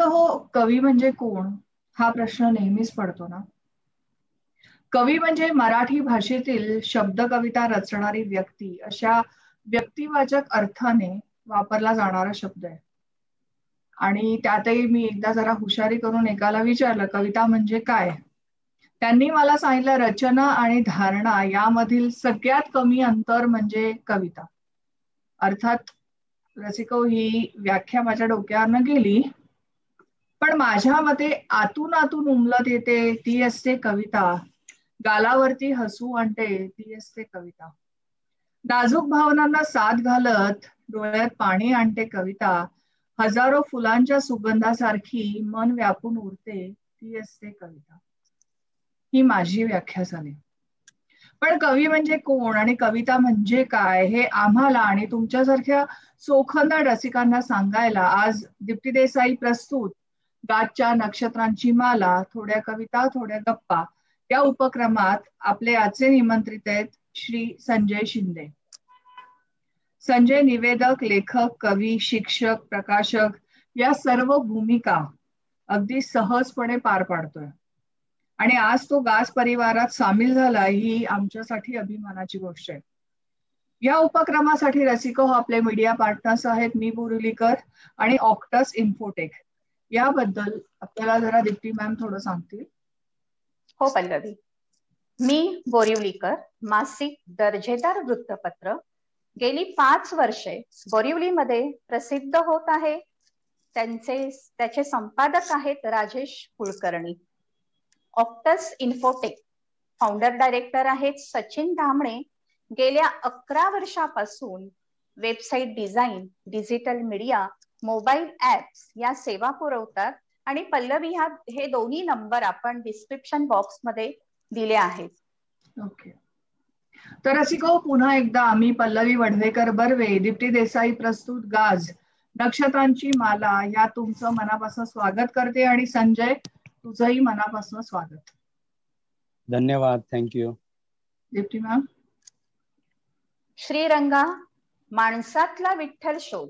हो, कवी म्हणजे कोण हा प्रश्न नेहमीच पडतो ना. कवी म्हणजे मराठी भाषेतील शब्द कविता रचणारी व्यक्ती अशा व्यक्तिवाचक अर्थाने वापरला जाणारा शब्द आहे. आणि त्यातही मी एकदा जरा हुशारी करून एकाला विचारलं कविता म्हणजे काय. त्यांनी मला सांगितलं रचना आणि धारणा यामधील सगळ्यात कमी अंतर म्हणजे कविता. अर्थात रसिको ही व्याख्या माझ्या डोक्यावरनं गेली. पण माझ्या मते आतून आतून उमलत येते ती असते कविता. गालावरती हसू आणते ती असते कविता. नाजूक भावनांना साथ घालत डोळ्यात पाणी आणते कविता. हजारो फुलांच्या सुगंधासारखी मन व्यापून उरते ती असते कविता. ही माझी व्याख्या झाली. पण कवी म्हणजे कोण आणि कविता म्हणजे काय हे आम्हाला आणि तुमच्यासारख्या चोखंदळ रसिकांना सांगायला आज दीप्ती देसाई प्रस्तुत गाजच्या नक्षत्रांची माला, थोड्या कविता थोड्या गप्पा या उपक्रमात आपले आजचे निमंत्रित आहेत श्री संजय शिंदे. संजय निवेदक, लेखक, कवी, शिक्षक, प्रकाशक या सर्व भूमिका अगदी सहजपणे पार पाडतोय. आणि आज तो गाज परिवारात सामील झाला ही आमच्यासाठी अभिमानाची गोष्ट आहे. या उपक्रमासाठी रसिको आपले मीडिया पार्टनर्स आहेत मी बोरिवलीकर आणि ऑक्टस इन्फोटेक. याबद्दल आपल्याला जरा दीप्ती मॅम थोडं सांगतील. हो पल्लवी, मी बोरिवलीकर मासिक दर्जेदार वृत्तपत्र गेली 5 वर्षे बोरिवलीमध्ये प्रसिद्ध होत आहे. त्याचे संपादक आहेत Rajesh Kulkarni. Octus infotech founder director आहेत सचिन धामणे. गेल्या 11 वर्षापासून website design, digital media, mobile apps या सेवा पुरवतात. आणि पल्लवी हे दोन्ही नंबर आपण डिस्क्रिप्शन बॉक्स मध्ये दिले आहेत. ओके. तर रसिको पुन्हा एकदा आम्ही पल्लवी वढवेकर बर्वे, दीप्ती देसाई प्रस्तुत गाज नक्षत्रांची माला या तुमचं मनापासून स्वागत करते. आणि संजय तुझंही मनापासून स्वागत. धन्यवाद. थँक्यू. दीप्ती मॅम. श्रीरंगा, माणसातला विठ्ठल शोध.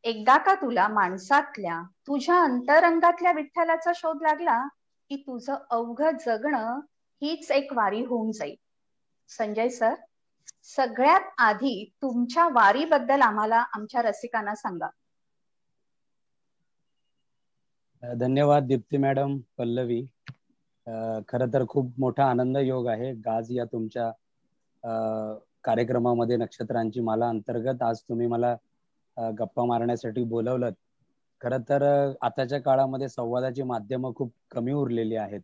एकदा का तुला माणसातल्या तुझ्या अंतरंगातल्या विठ्ठलाचा शोध लागला की तुझं अवघं जगणं हीच एक वारी होऊन जाईल. संजय सर, सगळ्यात आधी तुमच्या वारीबद्दल आम्हाला आमच्या रसिकांना सांगा. धन्यवाद दीप्ती मॅडम, पल्लवी. खरं तर खूप मोठा आनंद योग आहे गाज या तुमच्या कार्यक्रमामध्ये नक्षत्रांची माला अंतर्गत आज तुम्ही मला गप्पा मारण्यासाठी बोलवलं. खरं तर आताच्या काळामध्ये संवादाची माध्यमं खूप कमी उरलेली आहेत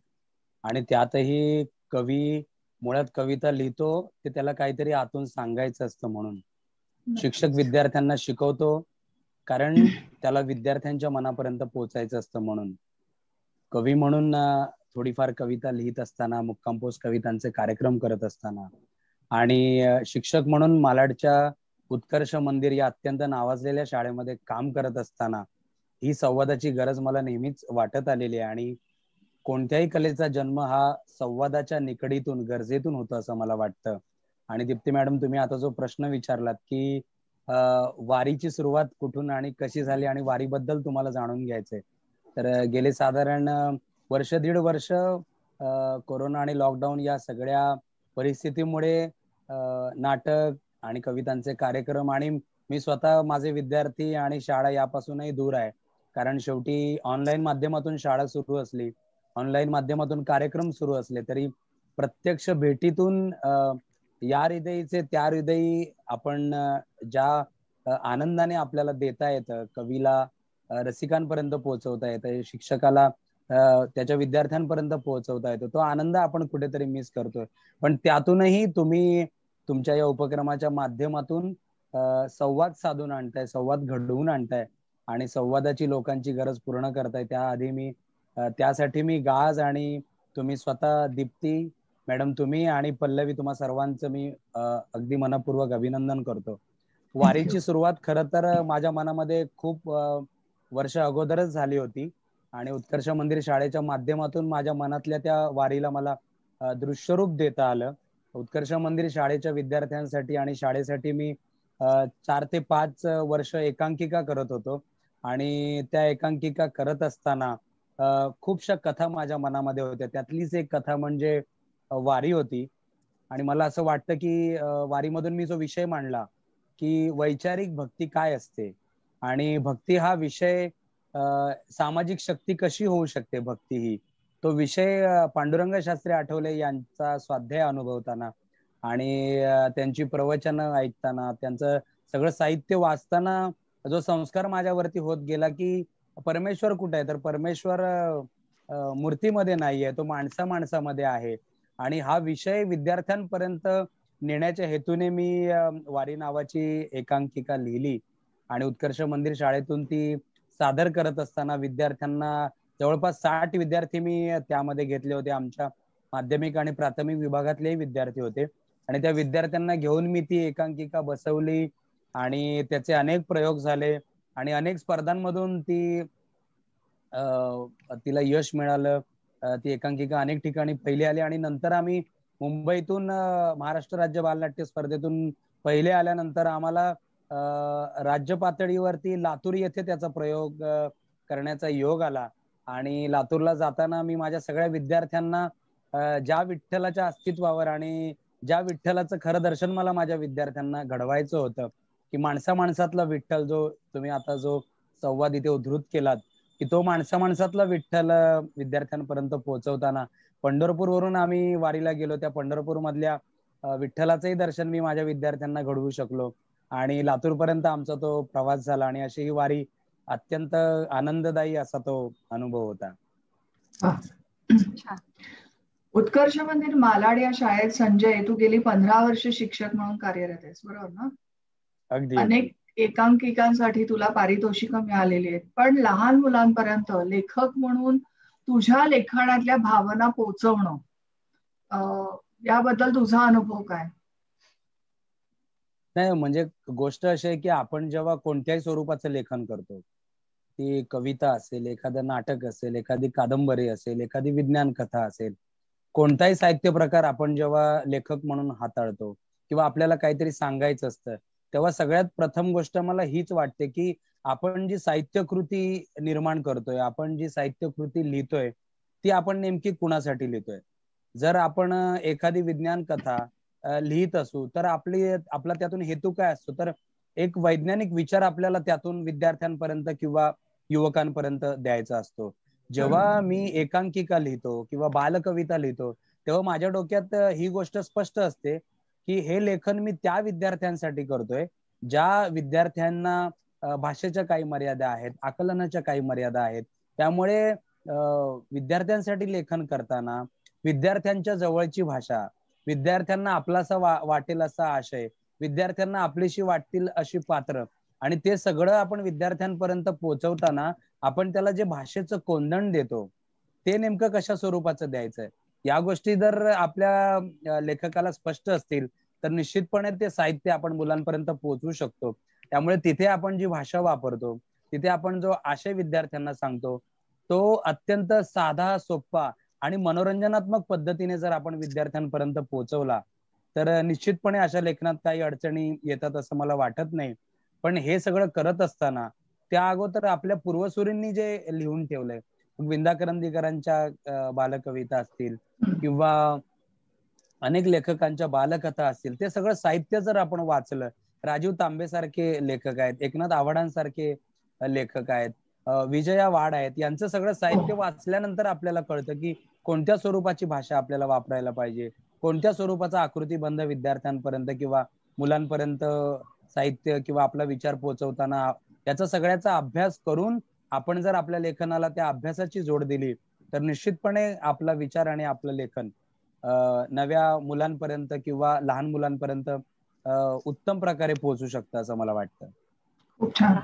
आणि त्यातही कवी मुळात कविता लिहितो ते त्याला काहीतरी आतून सांगायचं असतं म्हणून. शिक्षक विद्यार्थ्यांना शिकवतो कारण त्याला विद्यार्थ्यांच्या मनापर्यंत पोहोचायचं असतं म्हणून. कवी म्हणून थोडीफार कविता लिहित असताना, मुक्कामपोस्ट कवितांचे कार्यक्रम करत असताना आणि शिक्षक म्हणून मालाडच्या उत्कर्ष मंदिर या अत्यंत नावाजलेल्या शाळेमध्ये काम करत असताना ही संवादाची गरज मला नेहमीच वाटत आलेली आहे. आणि कोणत्याही कलेचा जन्म हा संवादाच्या निकडीतून, गरजेतून होतो असं मला वाटतं. आणि दीप्ती मॅडम, तुम्ही आता जो प्रश्न विचारलात की वारीची सुरुवात कुठून आणि कशी झाली आणि वारीबद्दल तुम्हाला जाणून घ्यायचंय, तर गेले साधारण 1.5 वर्ष कोरोना आणि लॉकडाऊन या सगळ्या परिस्थितीमुळे नाटक आणि कवितांचे कार्यक्रम आणि मी स्वतः माझे विद्यार्थी आणि शाळा यापासूनही दूर आहे. कारण शेवटी ऑनलाईन माध्यमातून शाळा सुरू असली, ऑनलाईन माध्यमातून कार्यक्रम सुरू असले तरी प्रत्यक्ष भेटीतून या हृदयीचे त्या हृदयी आपण ज्या आनंदाने आपल्याला देता येतं, कवीला रसिकांपर्यंत पोहोचवता येतं, शिक्षकाला त्याच्या विद्यार्थ्यांपर्यंत पोहोचवता येतो, तो आनंद आपण कुठेतरी मिस करतोय. पण त्यातूनही तुम्ही तुमच्या या उपक्रमाच्या माध्यमातून संवाद साधून आणताय, संवाद घडवून आणताय आणि संवादाची लोकांची गरज पूर्ण करताय. त्यासाठी मी गाज आणि तुम्ही स्वतः दीप्ती मॅडम, तुम्ही आणि पल्लवी, तुम्हा सर्वांचं मी अगदी मनपूर्वक अभिनंदन करतो. वारीची सुरुवात खरं तर माझ्या मनामध्ये खूप वर्ष अगोदरच झाली होती आणि उत्कर्ष मंदिर शाळेच्या माध्यमातून माझ्या मनातल्या त्या वारीला मला दृश्यरूप देता आलं. उत्कर्ष मंदिर शाळेच्या विद्यार्थ्यांसाठी आणि शाळेसाठी मी 4 ते 5 वर्ष एकांकिका करत होतो आणि त्या एकांकिका करत असताना खूपशा कथा माझ्या मनामध्ये होत्या. त्यातलीच एक कथा म्हणजे वारी होती. आणि मला असं वाटतं की वारीमधून मी जो विषय मांडला की वैचारिक भक्ती काय असते आणि भक्ती हा विषय, सामाजिक शक्ती कशी होऊ शकते भक्ती ही, तो विषय पांडुरंग शास्त्री आठवले यांचा स्वाध्याय अनुभवताना आणि त्यांची प्रवचनं ऐकताना, त्यांचं सगळं साहित्य वाचताना जो संस्कार माझ्यावरती होत गेला की परमेश्वर कुठे आहे, तर परमेश्वर मूर्तीमध्ये नाहीये, तो माणसामध्ये आहे. आणि हा विषय विद्यार्थ्यांपर्यंत नेण्याच्या हेतूने मी वारी नावाची एकांकिका लिहिली आणि उत्कर्ष मंदिर शाळेतून ती सादर करत असताना विद्यार्थ्यांना, जवळपास 60 विद्यार्थी मी त्यामध्ये घेतले होते. आमच्या माध्यमिक आणि प्राथमिक विभागातलेही विद्यार्थी होते आणि त्या विद्यार्थ्यांना घेऊन मी ती एकांकिका बसवली आणि त्याचे अनेक प्रयोग झाले आणि अनेक स्पर्धांमधून तिला यश मिळालं. ती एकांकिका अनेक ठिकाणी पहिली आली आणि नंतर आम्ही मुंबईतून महाराष्ट्र राज्य बालनाट्य स्पर्धेतून पहिले आल्यानंतर आम्हाला राज्य पातळीवरती लातूर येथे त्याचा प्रयोग करण्याचा योग आला. आणि लातूरला जाताना मी माझ्या सगळ्या विद्यार्थ्यांना ज्या विठ्ठलाच्या अस्तित्वावर आणि ज्या विठ्ठलाचं खरं दर्शन मला माझ्या विद्यार्थ्यांना घडवायचं होतं की माणसातला विठ्ठल, जो तुम्ही आता जो संवाद इथे उद्धृत केलात की तो माणसातला विठ्ठल विद्यार्थ्यांपर्यंत पोहोचवताना पंढरपूरवरून आम्ही वारीला गेलो. त्या पंढरपूर मधल्या विठ्ठलाचंही दर्शन मी माझ्या विद्यार्थ्यांना घडवू शकलो आणि लातूर पर्यंत आमचा तो प्रवास झाला आणि अशी ही वारी अत्यंत आनंददायी असा तो अनुभव होता. उत्कर्ष मंदिर मालाड या शाळेत संजय, तू गेली 15 वर्ष शिक्षक म्हणून कार्यरत आहेस, बरोबर ना? अगदी. अनेक एकांकिकांसाठी तुला पारितोषिकं मिळालेली आहेत, पण लहान मुलांपर्यंत लेखक म्हणून तुझ्या लेखनातल्या भावना पोहोचवणं, याबद्दल तुझा अनुभव काय? नाही, म्हणजे गोष्ट अशी आहे की आपण जेव्हा कोणत्याही स्वरूपाचं लेखन करतो, ती कविता असेल, एखादं नाटक असेल, एखादी कादंबरी असेल, एखादी विज्ञान कथा असेल, कोणताही साहित्य प्रकार आपण जेव्हा लेखक म्हणून हाताळतो किंवा आपल्याला काहीतरी सांगायचं असतं, तेव्हा सगळ्यात प्रथम गोष्ट मला हीच वाटते की आपण जी साहित्य कृती निर्माण करतोय, आपण जी साहित्य कृती लिहितोय, ती आपण नेमकी कुणासाठी लिहितोय. जर आपण एखादी विज्ञान कथा लिहित असू तर आपला त्यातून हेतू काय असतो, तर एक वैज्ञानिक विचार आपल्याला त्यातून विद्यार्थ्यांपर्यंत किंवा युवकांपर्यंत द्यायचा असतो. जेव्हा मी एकांकिका लिहितो किंवा बालकविता लिहितो तेव्हा माझ्या डोक्यात ही गोष्ट स्पष्ट असते की हे लेखन मी त्या विद्यार्थ्यांसाठी करतोय ज्या विद्यार्थ्यांना भाषेच्या काही मर्यादा आहेत, आकलनाच्या काही मर्यादा आहेत. त्यामुळे विद्यार्थ्यांसाठी लेखन करताना विद्यार्थ्यांच्या जवळची भाषा, विद्यार्थ्यांना आपलासा वाटेल असा आशय, विद्यार्थ्यांना आपलीशी वाटतील अशी पात्र आणि ते सगळं आपण विद्यार्थ्यांपर्यंत पोहोचवताना आपण त्याला जे भाषेचं कोंदण देतो ते नेमकं कशा स्वरूपाचं द्यायचंय, या गोष्टी जर आपल्या लेखकाला स्पष्ट असतील तर निश्चितपणे ते साहित्य आपण मुलांपर्यंत पोहोचवू शकतो. त्यामुळे तिथे आपण जी भाषा वापरतो, तिथे आपण जो आशय विद्यार्थ्यांना सांगतो, तो अत्यंत साधा, सोपा आणि मनोरंजनात्मक पद्धतीने जर आपण विद्यार्थ्यांपर्यंत पोहोचवला तर निश्चितपणे अशा लेखनात काही अडचणी येतात असं मला वाटत नाही. पण हे सगळं करत असताना त्या अगोदर आपल्या पूर्वसुरींनी जे लिहून ठेवलंय, विंदा करंदीकरांच्या बालकविता असतील किंवा अनेक लेखकांच्या बालकथा असतील, ते सगळं साहित्य जर आपण वाचलं, राजीव तांबे सारखे लेखक आहेत, एकनाथ आव्हाडांसारखे लेखक आहेत, विजया वाड आहेत, यांचं सगळं साहित्य वाचल्यानंतर आपल्याला कळतं की कोणत्या स्वरूपाची भाषा आपल्याला वापरायला पाहिजे, कोणत्या स्वरूपाचा आकृतीबंध विद्यार्थ्यांपर्यंत किंवा मुलांपर्यंत साहित्य किंवा आपला विचार पोहोचवताना याचा सगळ्याचा अभ्यास करून आपण जर आपल्या लेखनाला त्या अभ्यासाची जोड दिली तर निश्चितपणे आपला विचार आणि आपलं लेखन नव्या मुलांपर्यंत किंवा लहान मुलांपर्यंत उत्तम प्रकारे पोहोचू शकतं असं मला वाटतं. खूप छान.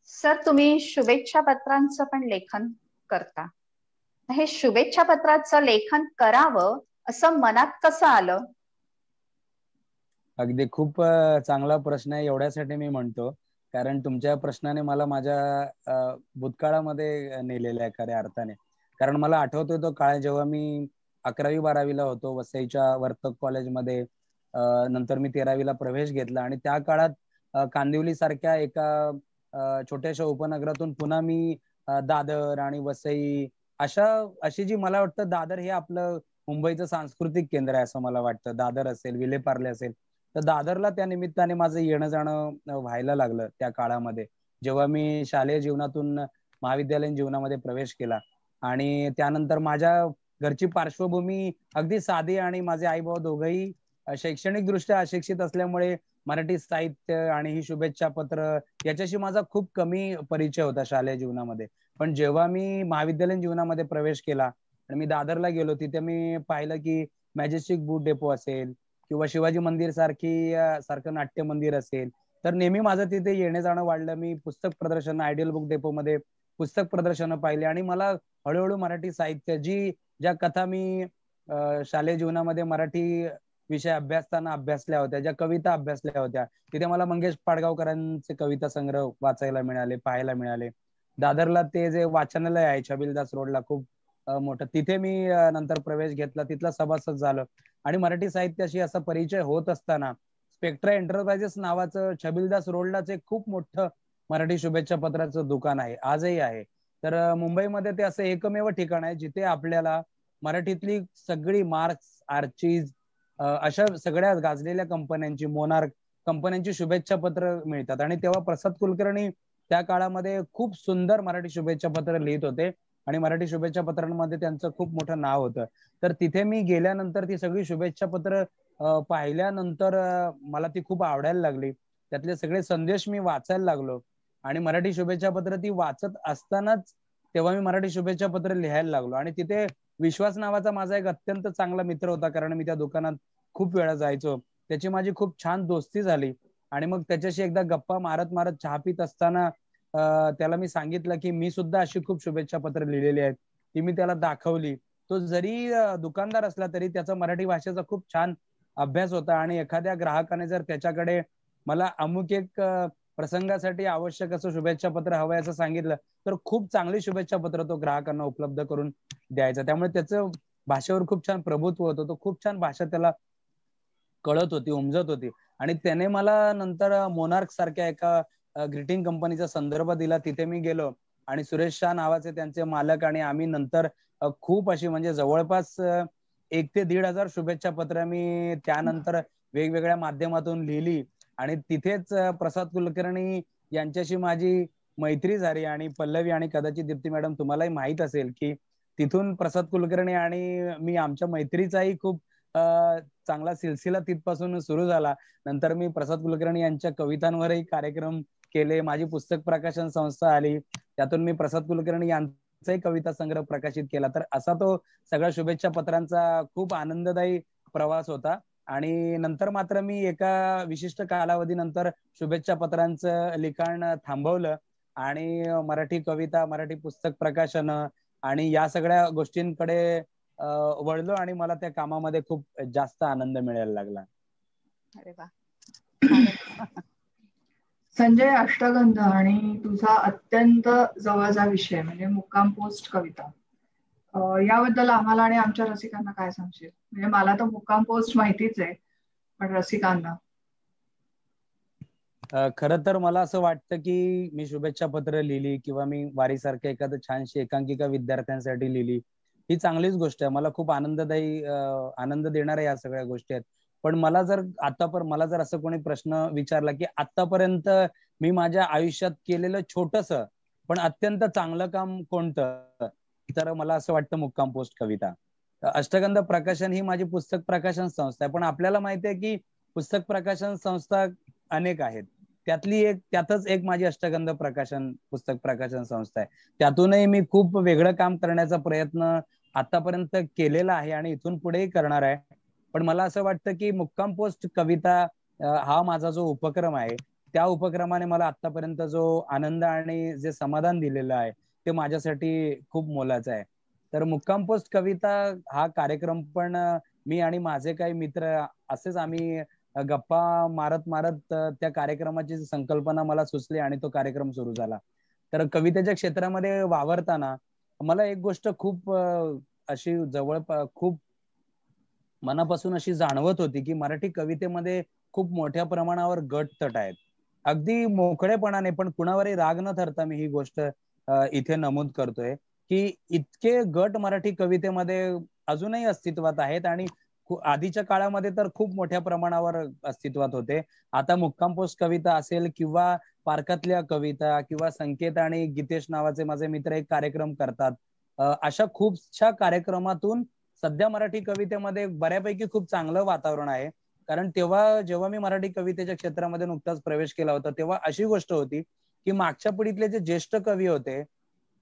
सर, तुम्ही शुभेच्छा पत्रांचं पण लेखन करता. हे शुभेच्छा पत्राचं लेखन करावं असं मनात कसं आलं? अगदी खूप चांगला प्रश्न आहे. एवढ्यासाठी मी म्हणतो कारण तुमच्या प्रश्नाने मला माझ्या भूतकाळामध्ये नेलेलं आहे खऱ्या अर्थाने. कारण मला आठवतोय तो काळ जेव्हा मी 11वी-12वीला होतो वसईच्या वर्तक कॉलेजमध्ये. नंतर मी 13वीला प्रवेश घेतला आणि त्या काळात कांदिवली सारख्या एका छोट्याशा उपनगरातून पुन्हा मी दादर आणि वसई अशी जी मला वाटतं दादर हे आपलं मुंबईचं सांस्कृतिक केंद्र आहे असं मला वाटतं. दादर असेल, विलेपार्ले असेल, तर दादरला त्या निमित्ताने माझं येणं जाणं व्हायला लागलं त्या काळामध्ये, जेव्हा मी शालेय जीवनातून महाविद्यालयीन जीवनामध्ये प्रवेश केला. आणि त्यानंतर माझ्या घरची पार्श्वभूमी अगदी साधी आणि माझे आई बाबा दोघंही शैक्षणिक दृष्ट्या अशिक्षित असल्यामुळे मराठी साहित्य आणि ही शुभेच्छा पत्र याच्याशी माझा खूप कमी परिचय होता शालेय जीवनामध्ये. पण जेव्हा मी महाविद्यालयीन जीवनामध्ये प्रवेश केला आणि मी दादरला गेलो, तिथे मी पाहिलं की मॅजेस्टिक बुक डेपो असेल किंवा शिवाजी मंदिर सारखं नाट्य मंदिर असेल, तर नेहमी माझं तिथे येणं जाणं वाढलं. मी पुस्तक प्रदर्शन, आयडियल बुक डेपो मध्ये पुस्तक प्रदर्शनं पाहिले आणि मला हळूहळू मराठी साहित्य ज्या कथा मी शालेय जीवनामध्ये मराठी विषय अभ्यासताना अभ्यासल्या होत्या, ज्या कविता अभ्यासल्या होत्या, तिथे मला मंगेश पाडगावकरांचे कविता संग्रह वाचायला मिळाले, पाहायला मिळाले. दादरला ते जे वाचनालय आहे छबिलदास रोडला खूप मोठं, तिथे मी नंतर प्रवेश घेतला, तिथला सभासद झालो. आणि मराठी साहित्याशी असा परिचय होत असताना स्पेक्ट्रा एंटरप्राइजेस नावाचं छबिलदास रोडलाच एक खूप मोठं मराठी शुभेच्छा पत्राचं दुकान आहे, आजही आहे. तर मुंबईमध्ये ते असं एकमेव ठिकाण आहे जिथे आपल्याला मराठीतली सगळी मार्क्स, आर्चीज अशा सगळ्या गाजलेल्या कंपन्यांची, मोनार्क कंपन्यांची शुभेच्छा पत्र मिळतात. आणि तेव्हा प्रसाद कुलकर्णी त्या काळामध्ये खूप सुंदर मराठी शुभेच्छा पत्र लिहित होते आणि मराठी शुभेच्छा पत्रांमध्ये त्यांचं खूप मोठं नाव होतं. तर तिथे मी गेल्यानंतर ती सगळी शुभेच्छा पत्र पाहिल्यानंतर मला ती खूप आवडायला लागली. त्यातले सगळे संदेश मी वाचायला लागलो आणि मराठी शुभेच्छा पत्र ती वाचत असतानाच तेव्हा मी मराठी शुभेच्छा पत्र लिहायला लागलो. आणि तिथे विश्वास नावाचा माझा एक अत्यंत चांगला मित्र होता, कारण मी त्या दुकानात खूप वेळा जायचो. त्याची माझी खूप छान दोस्ती झाली. आणि मग त्याच्याशी एकदा गप्पा मारत मारत चहा पित असताना त्याला मी सांगितलं की मी सुद्धा अशी खूप शुभेच्छा पत्र लिहिलेली आहेत. ती मी त्याला दाखवली. तो जरी दुकानदार असला तरी त्याचा मराठी भाषेचा खूप छान अभ्यास होता. आणि एखाद्या ग्राहकाने जर त्याच्याकडे मला अमुक एक प्रसंगासाठी आवश्यक असं शुभेच्छा पत्र हवंय असं सांगितलं, तर खूप चांगली शुभेच्छा पत्र तो ग्राहकांना उपलब्ध करून द्यायचा. त्यामुळे त्याचं भाषेवर खूप छान प्रभुत्व होतं. तो खूप छान भाषा त्याला कळत होती, उमजत होती. आणि त्याने मला नंतर मोनार्क सारख्या एका ग्रीटिंग कंपनीचा संदर्भ दिला. तिथे मी गेलो आणि सुरेश शाह नावाचे त्यांचे मालक आणि आम्ही नंतर खूप अशी म्हणजे जवळपास 1 ते 1,500 शुभेच्छा पत्र मी त्यानंतर वेगवेगळ्या माध्यमातून लिहिली. आणि तिथेच प्रसाद कुलकर्णी यांच्याशी माझी मैत्री झाली. आणि पल्लवी आणि कदाचित दीप्ती मॅडम तुम्हालाही माहित असेल की तिथून प्रसाद कुलकर्णी आणि मी आमच्या मैत्रीचाही खूप चांगला सिलसिला तिथपासून सुरू झाला. नंतर मी प्रसाद कुलकर्णी यांच्या कवितांवरही कार्यक्रम केले. माझी पुस्तक प्रकाशन संस्था आली, त्यातून मी प्रसाद कुलकर्णी यांचाही कविता संग्रह प्रकाशित केला. तर असा तो सगळ्या शुभेच्छा पत्रांचा खूप आनंददायी प्रवास होता. आणि नंतर मात्र मी एका विशिष्ट कालावधीनंतर शुभेच्छा पत्रांचं लिखाण थांबवलं आणि मराठी कविता, मराठी पुस्तक प्रकाशन आणि या सगळ्या गोष्टींकडे वळलो आणि मला त्या कामामध्ये खूप जास्त आनंद मिळायला लागला. अरे वा. संजय, अष्टगंध आणि तुझा अत्यंत जवळचा विषय म्हणजे मुक्काम पोस्ट कविता, याबद्दल आम्हाला आणि आमच्या रसिकांना काय सांगशील? म्हणजे मला तर मुक्काम पोस्ट माहितीच आहे, पण रसिकांना. खरं तर मला असं वाटतं की मी शुभेच्छा पत्र लिहिली किंवा मी वारीसारख्या एखादं छानशी एकांकिका विद्यार्थ्यांसाठी लिहिली, ही चांगलीच गोष्ट आहे. मला खूप आनंददायी आनंद देणाऱ्या या सगळ्या गोष्टी आहेत. पण मला जर असं कोणी प्रश्न विचारला की आतापर्यंत मी माझ्या आयुष्यात केलेलं छोटस पण अत्यंत चांगलं काम कोणतं, तर मला असं वाटतं मुक्काम पोस्ट कविता. अष्टगंध प्रकाशन ही माझी पुस्तक प्रकाशन संस्था आहे. पण आपल्याला माहिती आहे की पुस्तक प्रकाशन संस्था अनेक आहेत, त्यातच एक माझी अष्टगंध प्रकाशन पुस्तक प्रकाशन संस्था आहे. त्यातूनही मी खूप वेगळं काम करण्याचा प्रयत्न आतापर्यंत केलेला आहे आणि इथून पुढेही करणार आहे. पण मला असं वाटतं की मुक्काम पोस्ट कविता हा माझा जो उपक्रम आहे, त्या उपक्रमाने मला आतापर्यंत जो आनंद आणि जे समाधान दिलेलं आहे ते माझ्यासाठी खूप मोलाचं आहे. तर मुक्काम पोस्ट कविता हा कार्यक्रम पण मी आणि माझे काही मित्र असेच आम्ही गप्पा मारत मारत त्या कार्यक्रमाची संकल्पना मला सुचली आणि तो कार्यक्रम सुरू झाला. तर कवितेच्या क्षेत्रामध्ये वावरताना मला एक गोष्ट खूप अशी खूप मनापासून अशी जाणवत होती की मराठी कवितेमध्ये खूप मोठ्या प्रमाणावर गट तट आहेत. अगदी मोकळेपणाने पण कुणावरही राग न धरता मी ही गोष्ट इथे नमूद करतोय की इतके गट मराठी कवितेमध्ये अजूनही अस्तित्वात आहेत आणि आधीच्या काळामध्ये तर खूप मोठ्या प्रमाणावर अस्तित्वात होते. आता मुक्काम पोस्ट कविता असेल किंवा पारकातल्या कविता किंवा संकेत आणि गीतेश नावाचे माझे मित्र एक कार्यक्रम करतात. अशा खूपशा कार्यक्रमातून सध्या मराठी कवितेमध्ये बऱ्यापैकी खूप चांगलं वातावरण आहे. कारण तेव्हा जेव्हा मी मराठी कवितेच्या क्षेत्रामध्ये नुकताच प्रवेश केला होता तेव्हा अशी गोष्ट होती की मागच्या पिढीतले जे ज्येष्ठ कवी होते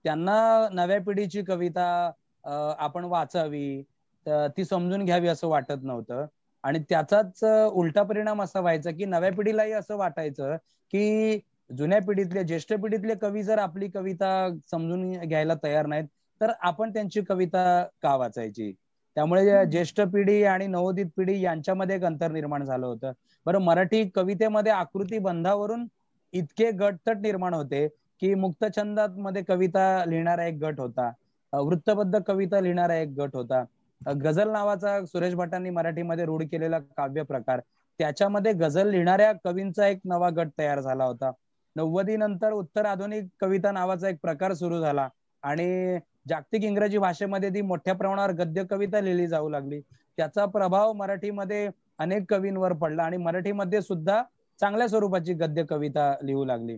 त्यांना नव्या पिढीची कविता आपण वाचावी, ती समजून घ्यावी असं वाटत नव्हतं. आणि त्याचाच उलटा परिणाम असा व्हायचा की नव्या पिढीलाही असं वाटायचं की जुन्या पिढीतले ज्येष्ठ पिढीतले कवी जर आपली कविता समजून घ्यायला तयार नाहीत तर आपण त्यांची कविता का वाचायची. त्यामुळे ज्येष्ठ पिढी आणि नवोदित पिढी यांच्यामध्ये एक अंतर निर्माण झालं होतं. बरं, मराठी कवितेमध्ये आकृती बंधावरून इतके गटतट निर्माण होते की मुक्तछंदात मध्ये कविता लिहिणारा एक गट होता, वृत्तबद्ध कविता लिहिणारा एक गट होता, गझल नावाचा सुरेश भटांनी मराठीमध्ये रूढ केलेला काव्य प्रकार, त्याच्यामध्ये गझल लिहिणाऱ्या कवींचा एक नवा गट तयार झाला होता. 90 नंतर उत्तर आधुनिक कविता नावाचा एक प्रकार सुरू झाला आणि जागतिक इंग्रजी भाषेमध्ये ती मोठ्या प्रमाणावर गद्य कविता लिहिली जाऊ लागली. त्याचा प्रभाव मराठीमध्ये अनेक कवींवर पडला आणि मराठीमध्ये सुद्धा चांगल्या स्वरूपाची गद्य कविता लिहू लागली,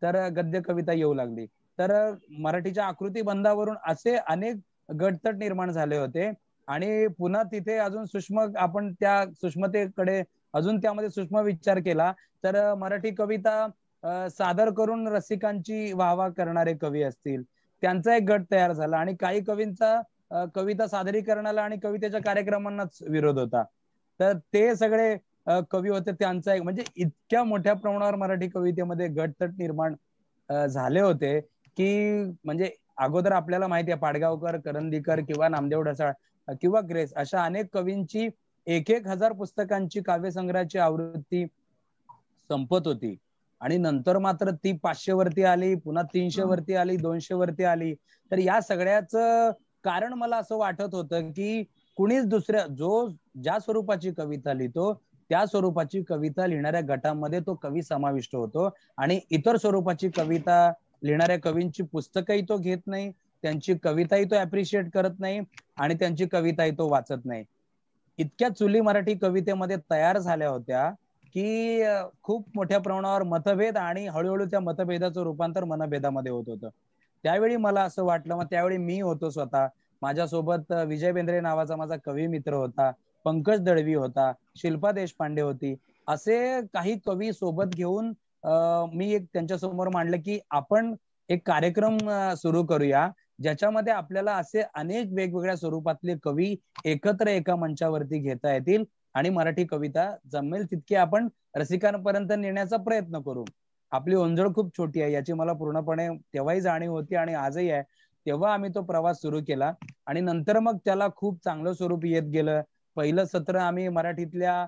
तर गद्य कविता येऊ लागली. तर मराठीच्या आकृती बंधावरून असे अनेक गटतट निर्माण झाले होते आणि पुन्हा तिथे अजून सूक्ष्म आपण त्या सूक्ष्मतेकडे अजून त्यामध्ये सूक्ष्म विचार केला तर मराठी कविता सादर करून रसिकांची वाहवा करणारे कवी असतील त्यांचा एक गट तयार झाला आणि काही कवींचा कविता सादरीकरणाला आणि कवितेच्या कार्यक्रमांनाच विरोध होता. तर ते सगळे कवी होते त्यांचा एक म्हणजे इतक्या मोठ्या प्रमाणावर मराठी कवितेमध्ये गटतट निर्माण झाले होते की म्हणजे अगोदर आपल्याला माहिती आहे पाडगावकर, करंदीकर किंवा नामदेव ढसाळ किंवा ग्रेस अशा अनेक कवींची 1,000 पुस्तकांची काव्यसंग्रहाची आवृत्ती संपत होती आणि नंतर मात्र ती 500 वरती आली, पुन्हा 300 वरती आली, 200 वरती आली. तर या सगळ्याचं कारण मला असं वाटत होतं की कुणीच दुसऱ्या ज्या स्वरूपाची कविता लिहितो त्या स्वरूपाची कविता लिहिणाऱ्या गटामध्ये तो कवी समाविष्ट होतो आणि इतर स्वरूपाची कविता लिहिणाऱ्या कवींची पुस्तकही तो घेत नाही, त्यांची कविताही तो अप्रिशिएट करत नाही आणि त्यांची कविताही तो वाचत नाही. इतक्या चुली मराठी कवितेमध्ये तयार झाल्या होत्या की खूप मोठ्या प्रमाणावर मतभेद आणि हळूहळू त्या मतभेदाचं रूपांतर मनभेदामध्ये होत होतं. त्यावेळी मला असं वाटलं, मग त्यावेळी मी होतो स्वतः, माझ्यासोबत विजय बेंद्रे नावाचा माझा कवी मित्र होता, पंकज दळवी होता, शिल्पा देशपांडे होती, असे काही कवी सोबत घेऊन मी एक त्यांच्यासमोर मांडलं की आपण एक कार्यक्रम सुरू करूया ज्याच्यामध्ये आपल्याला असे अनेक वेगवेगळ्या स्वरूपातले कवी एकत्र एका मंचावरती घेता येतील आणि मराठी कविता जमेल तितकी आपण रसिकांपर्यंत नेण्याचा प्रयत्न करू. आपली ओंजळ खूप छोटी आहे याची मला पूर्णपणे तेव्हाही जाणीव होती आणि आजही आहे. तेव्हा आम्ही तो प्रवास सुरू केला आणि नंतर मग त्याला खूप चांगलं स्वरूप येत गेलं. पहिलं सत्र आम्ही मराठीतल्या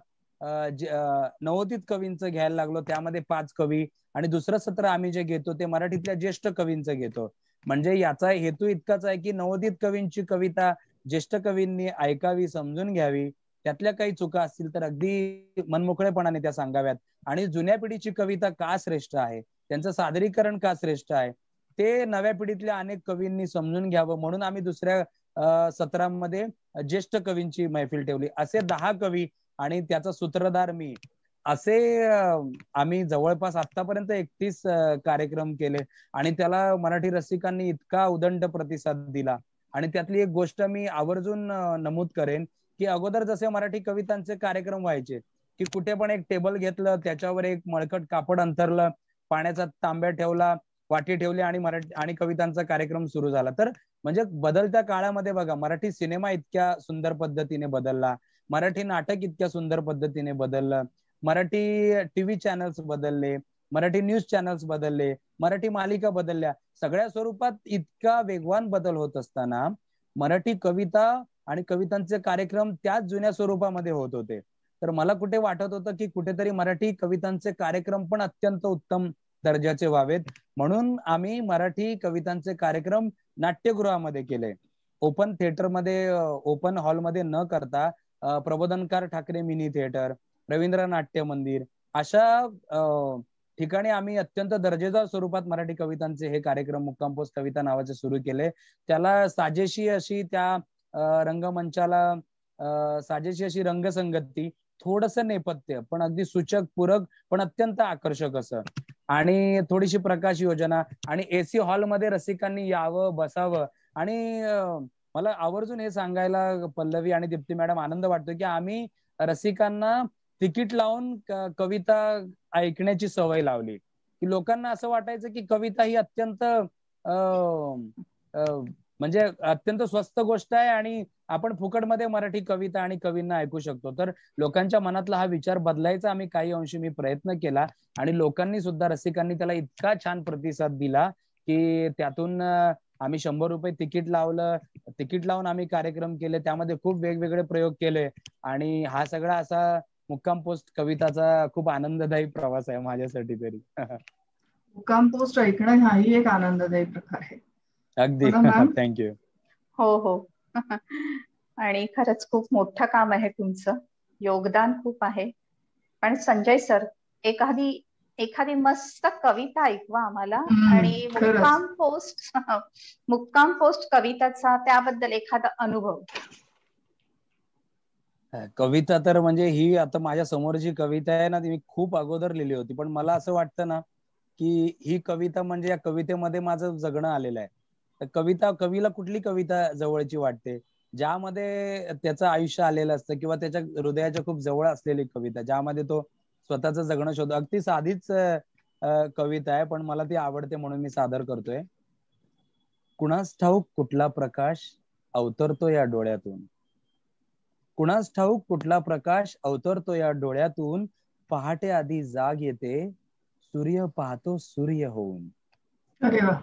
नवोदित कवींचं घ्यायला लागलो, त्यामध्ये 5 कवी, आणि दुसरं सत्र आम्ही जे घेतो ते मराठीतल्या ज्येष्ठ कवींचं घेतो. म्हणजे याचा हेतू इतकाच आहे की नवोदित कवींची कविता ज्येष्ठ कवींनी ऐकावी, समजून घ्यावी, त्यातल्या काही चुका असतील तर अगदी मनमोकळेपणाने त्या सांगाव्यात आणि जुन्या पिढीची कविता का श्रेष्ठ आहे, त्यांचं सादरीकरण का श्रेष्ठ आहे ते नव्या पिढीतल्या अनेक कवींनी समजून घ्यावं म्हणून आम्ही दुसऱ्या सत्रामध्ये ज्येष्ठ कवींची मैफिल ठेवली. असे 10 कवी आणि त्याचा सूत्रधार मी, असे आम्ही जवळपास आतापर्यंत 31 कार्यक्रम केले आणि त्याला मराठी रसिकांनी इतका उदंड प्रतिसाद दिला. आणि त्यातली एक गोष्ट मी आवर्जून नमूद करेन की अगोदर जसे मराठी कवितांचे कार्यक्रम व्हायचे की कुठे पण एक टेबल घेतलं, त्याच्यावर एक मळकट कापड अंथरलं, पाण्याचा तांब्या ठेवला, वाटी ठेवली आणि मराठी कवितांचा कार्यक्रम सुरू झाला. तर म्हणजे बदलत्या काळामध्ये बघा, मराठी सिनेमा इतक्या सुंदर पद्धतीने बदलला, मराठी नाटक इतक्या सुंदर पद्धतीने बदललं, मराठी टीव्ही चॅनल्स बदलले, मराठी न्यूज चॅनल्स बदलले, मराठी मालिका बदलल्या, सगळ्या स्वरूपात इतका वेगवान बदल होत असताना मराठी कविता आणि कवितांचे कार्यक्रम त्याच जुन्या स्वरूपामध्ये होत होते. तर मला कुठे वाटत होतं की कुठेतरी मराठी कवितांचे कार्यक्रम पण अत्यंत उत्तम दर्जाचे व्हावेत, म्हणून आम्ही मराठी कवितांचे कार्यक्रम नाट्यगृहामध्ये केले. ओपन थिएटरमध्ये, ओपन हॉलमध्ये न करता प्रबोधनकार ठाकरे मिनी थिएटर, रवींद्र नाट्य मंदिर अशा ठिकाणी आम्ही अत्यंत दर्जेदार स्वरूपात मराठी कवितांचे हे कार्यक्रम मुक्काम पोस्ट कविता नावाचे सुरू केले. त्याला साजेशी अशी त्या रंगमंचाला साजेशी अशी रंगसंगती, थोडस नेपथ्य पण अगदी सूचक, पूरक पण अत्यंत आकर्षक असं, आणि थोडीशी प्रकाश योजना, आणि एसी हॉलमध्ये रसिकांनी यावं, बसावं. आणि मला आवर्जून हे सांगायला पल्लवी आणि दीप्ती मॅडम आनंद वाटतो की आम्ही रसिकांना तिकीट लावून कविता ऐकण्याची सवय लावली. की लोकांना असं वाटायचं की कविता ही अत्यंत म्हणजे अत्यंत स्वस्त गोष्ट आहे आणि आपण फुकटमध्ये मराठी कविता आणि कवींना ऐकू शकतो. तर लोकांच्या मनातला हा विचार बदलायचा आम्ही काही अंशी मी प्रयत्न केला, आणि लोकांनी सुद्धा, रसिकांनी त्याला इतका छान प्रतिसाद दिला की त्यातून आम्ही 100 रुपये तिकीट लावलं. तिकीट लावून आम्ही कार्यक्रम केले, त्यामध्ये खूप वेगवेगळे प्रयोग केले, आणि हा सगळा असा मुक्काम पोस्ट कविताचा खूप आनंददायी प्रवास आहे माझ्यासाठी तरी. मुक्काम पोस्ट ऐकणं हाही एक आनंददायी प्रकार आहे. अगदी. थँक्यू. हो हो. आणि खरंच खूप मोठं काम आहे तुमचं, योगदान खूप आहे. पण संजय सर, एखादी मस्त कविता ऐकवा आम्हाला, आणि मुक्काम पोस्ट कविताचा त्याबद्दल एखादा अनुभव. कविता तर म्हणजे ही आता माझ्या समोर जी कविता आहे ना, ती मी खूप अगोदर लिहिली होती, पण मला असं वाटतं ना की ही कविता म्हणजे या कवितेमध्ये माझं जगणं आलेलं आहे. तर कवीला कुठली कविता जवळची वाटते? ज्यामध्ये त्याचं आयुष्य आलेलं असतं किंवा त्याच्या हृदयाच्या खूप जवळ असलेली कविता, ज्यामध्ये तो स्वतःचं जगणं शोधतो. अगदी साधीच कविता आहे, पण मला ती आवडते म्हणून मी सादर करतोय. कुणास ठाऊक कुठला प्रकाश अवतरतो या डोळ्यातून, कुणास ठाऊक कुठला प्रकाश अवतरतो या डोळ्यातून, पहाटे आधी जाग येते, सूर्य पाहतो सूर्य होऊन. अरे वा.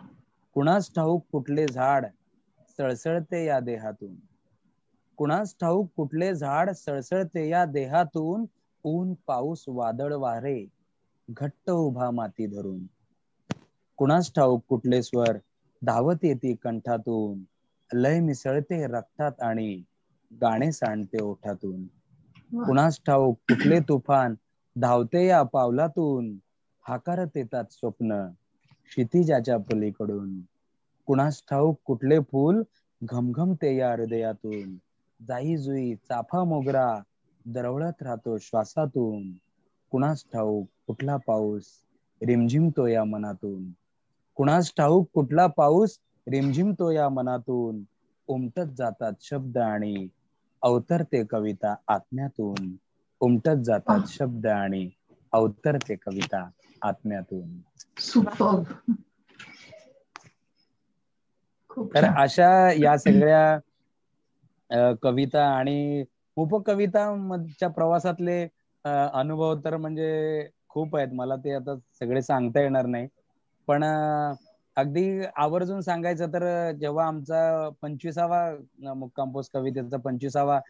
कुणास ठाऊक कुठले झाड सळसळते या देहातून, कुणास ठाऊक कुठले झाड सळसळते या देहातून, ऊन पाऊस वादळ वारे घट्ट उभा माती धरून. कुणास ठाऊक कुठले स्वर धावत येते कंठातून, लय मिसळते रक्तात आणि गाणे सांडते ओठातून. कुणास ठाऊक कुठले तुफान धावते या पावलातून, हाकारत येतात स्वप्न क्षितिजाच्या पलीकडून. कुणास ठाऊक कुठले फूल घमघमते या हृदयातून, जाई जुई चाफा मोगरा दरवळत राहतो श्वासातून. कुणास ठाऊक कुठला पाऊस रिमझिमतो या मनातून, कुणास ठाऊक कुठला पाऊस रिमझिमतो या मनातून, उमटत जातात शब्द आणि अवतरते कविता आत्म्यातून, उमटत जातात शब्द आणि अवतरते कविता आत्म्यातून. सुपर्ब. तर अशा या सगळ्या कविता आणि उपकवितांच्या प्रवासातले अनुभव तर म्हणजे खूप आहेत. मला ते आता सगळे सांगता येणार नाही, पण अगदी आवर्जून सांगायचं तर जेव्हा आमचा 25वा मुक्काम पोस्ट कवितेचा 25वा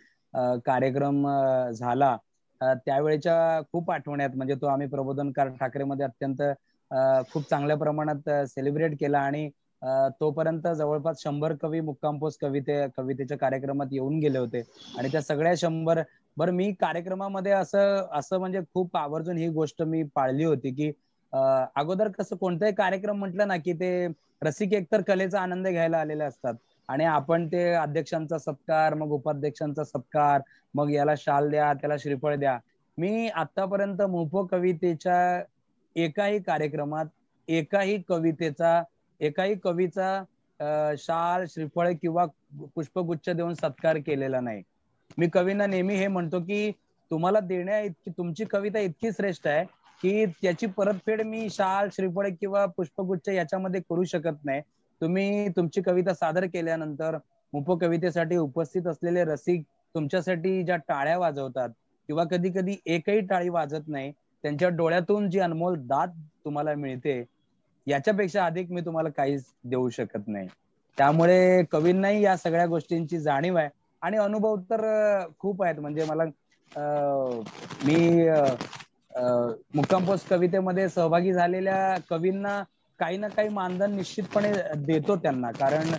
कार्यक्रम झाला, त्यावेळेच्या खूप आठवणी आहेत. म्हणजे तो आम्ही प्रबोधनकार ठाकरेमध्ये अत्यंत खूप चांगल्या प्रमाणात सेलिब्रेट केला, आणि तोपर्यंत जवळपास 100 कवी मुक्काम पोस्ट कवितेच्या कार्यक्रमात येऊन गेले होते, आणि त्या सगळ्या 100 बरं मी कार्यक्रमामध्ये असं म्हणजे खूप आवर्जून ही गोष्ट मी पाळली होती की अगोदर कसं कोणताही कार्यक्रम म्हटलं ना की ते रसिक एकतर कलेचा आनंद घ्यायला आलेले असतात, आणि आपण ते अध्यक्षांचा सत्कार, मग उपाध्यक्षांचा सत्कार, मग याला शाल द्या, त्याला श्रीफळ द्या. मी आतापर्यंत मुपो कवितेच्या एकाही कार्यक्रमात एकाही कवीचा शाल, श्रीफळ किंवा पुष्पगुच्छ देऊन सत्कार केलेला नाही. मी कवींना नेहमी हे म्हणतो की तुम्हाला देण्या इतकी तुमची कविता इतकी श्रेष्ठ आहे की त्याची परतफेड मी शाल, श्रीफळ किंवा पुष्पगुच्छ याच्यामध्ये करू शकत नाही. तुम्ही तुमची कविता सादर केल्यानंतर उपकवितेसाठी उपस्थित असलेले रसिक तुमच्यासाठी ज्या टाळ्या वाजवतात किंवा कधी कधी एकही टाळी वाजत नाही, त्यांच्या डोळ्यातून जी अनमोल दाद तुम्हाला मिळते, याच्यापेक्षा अधिक मी तुम्हाला काहीच देऊ शकत नाही. त्यामुळे कवींनाही या सगळ्या गोष्टींची जाणीव आहे, आणि अनुभव तर खूप आहेत. म्हणजे मला मी मुक्काम पोस्ट कवितेमध्ये सहभागी झालेल्या कवींना काही ना काही मानधन निश्चितपणे देतो त्यांना, कारण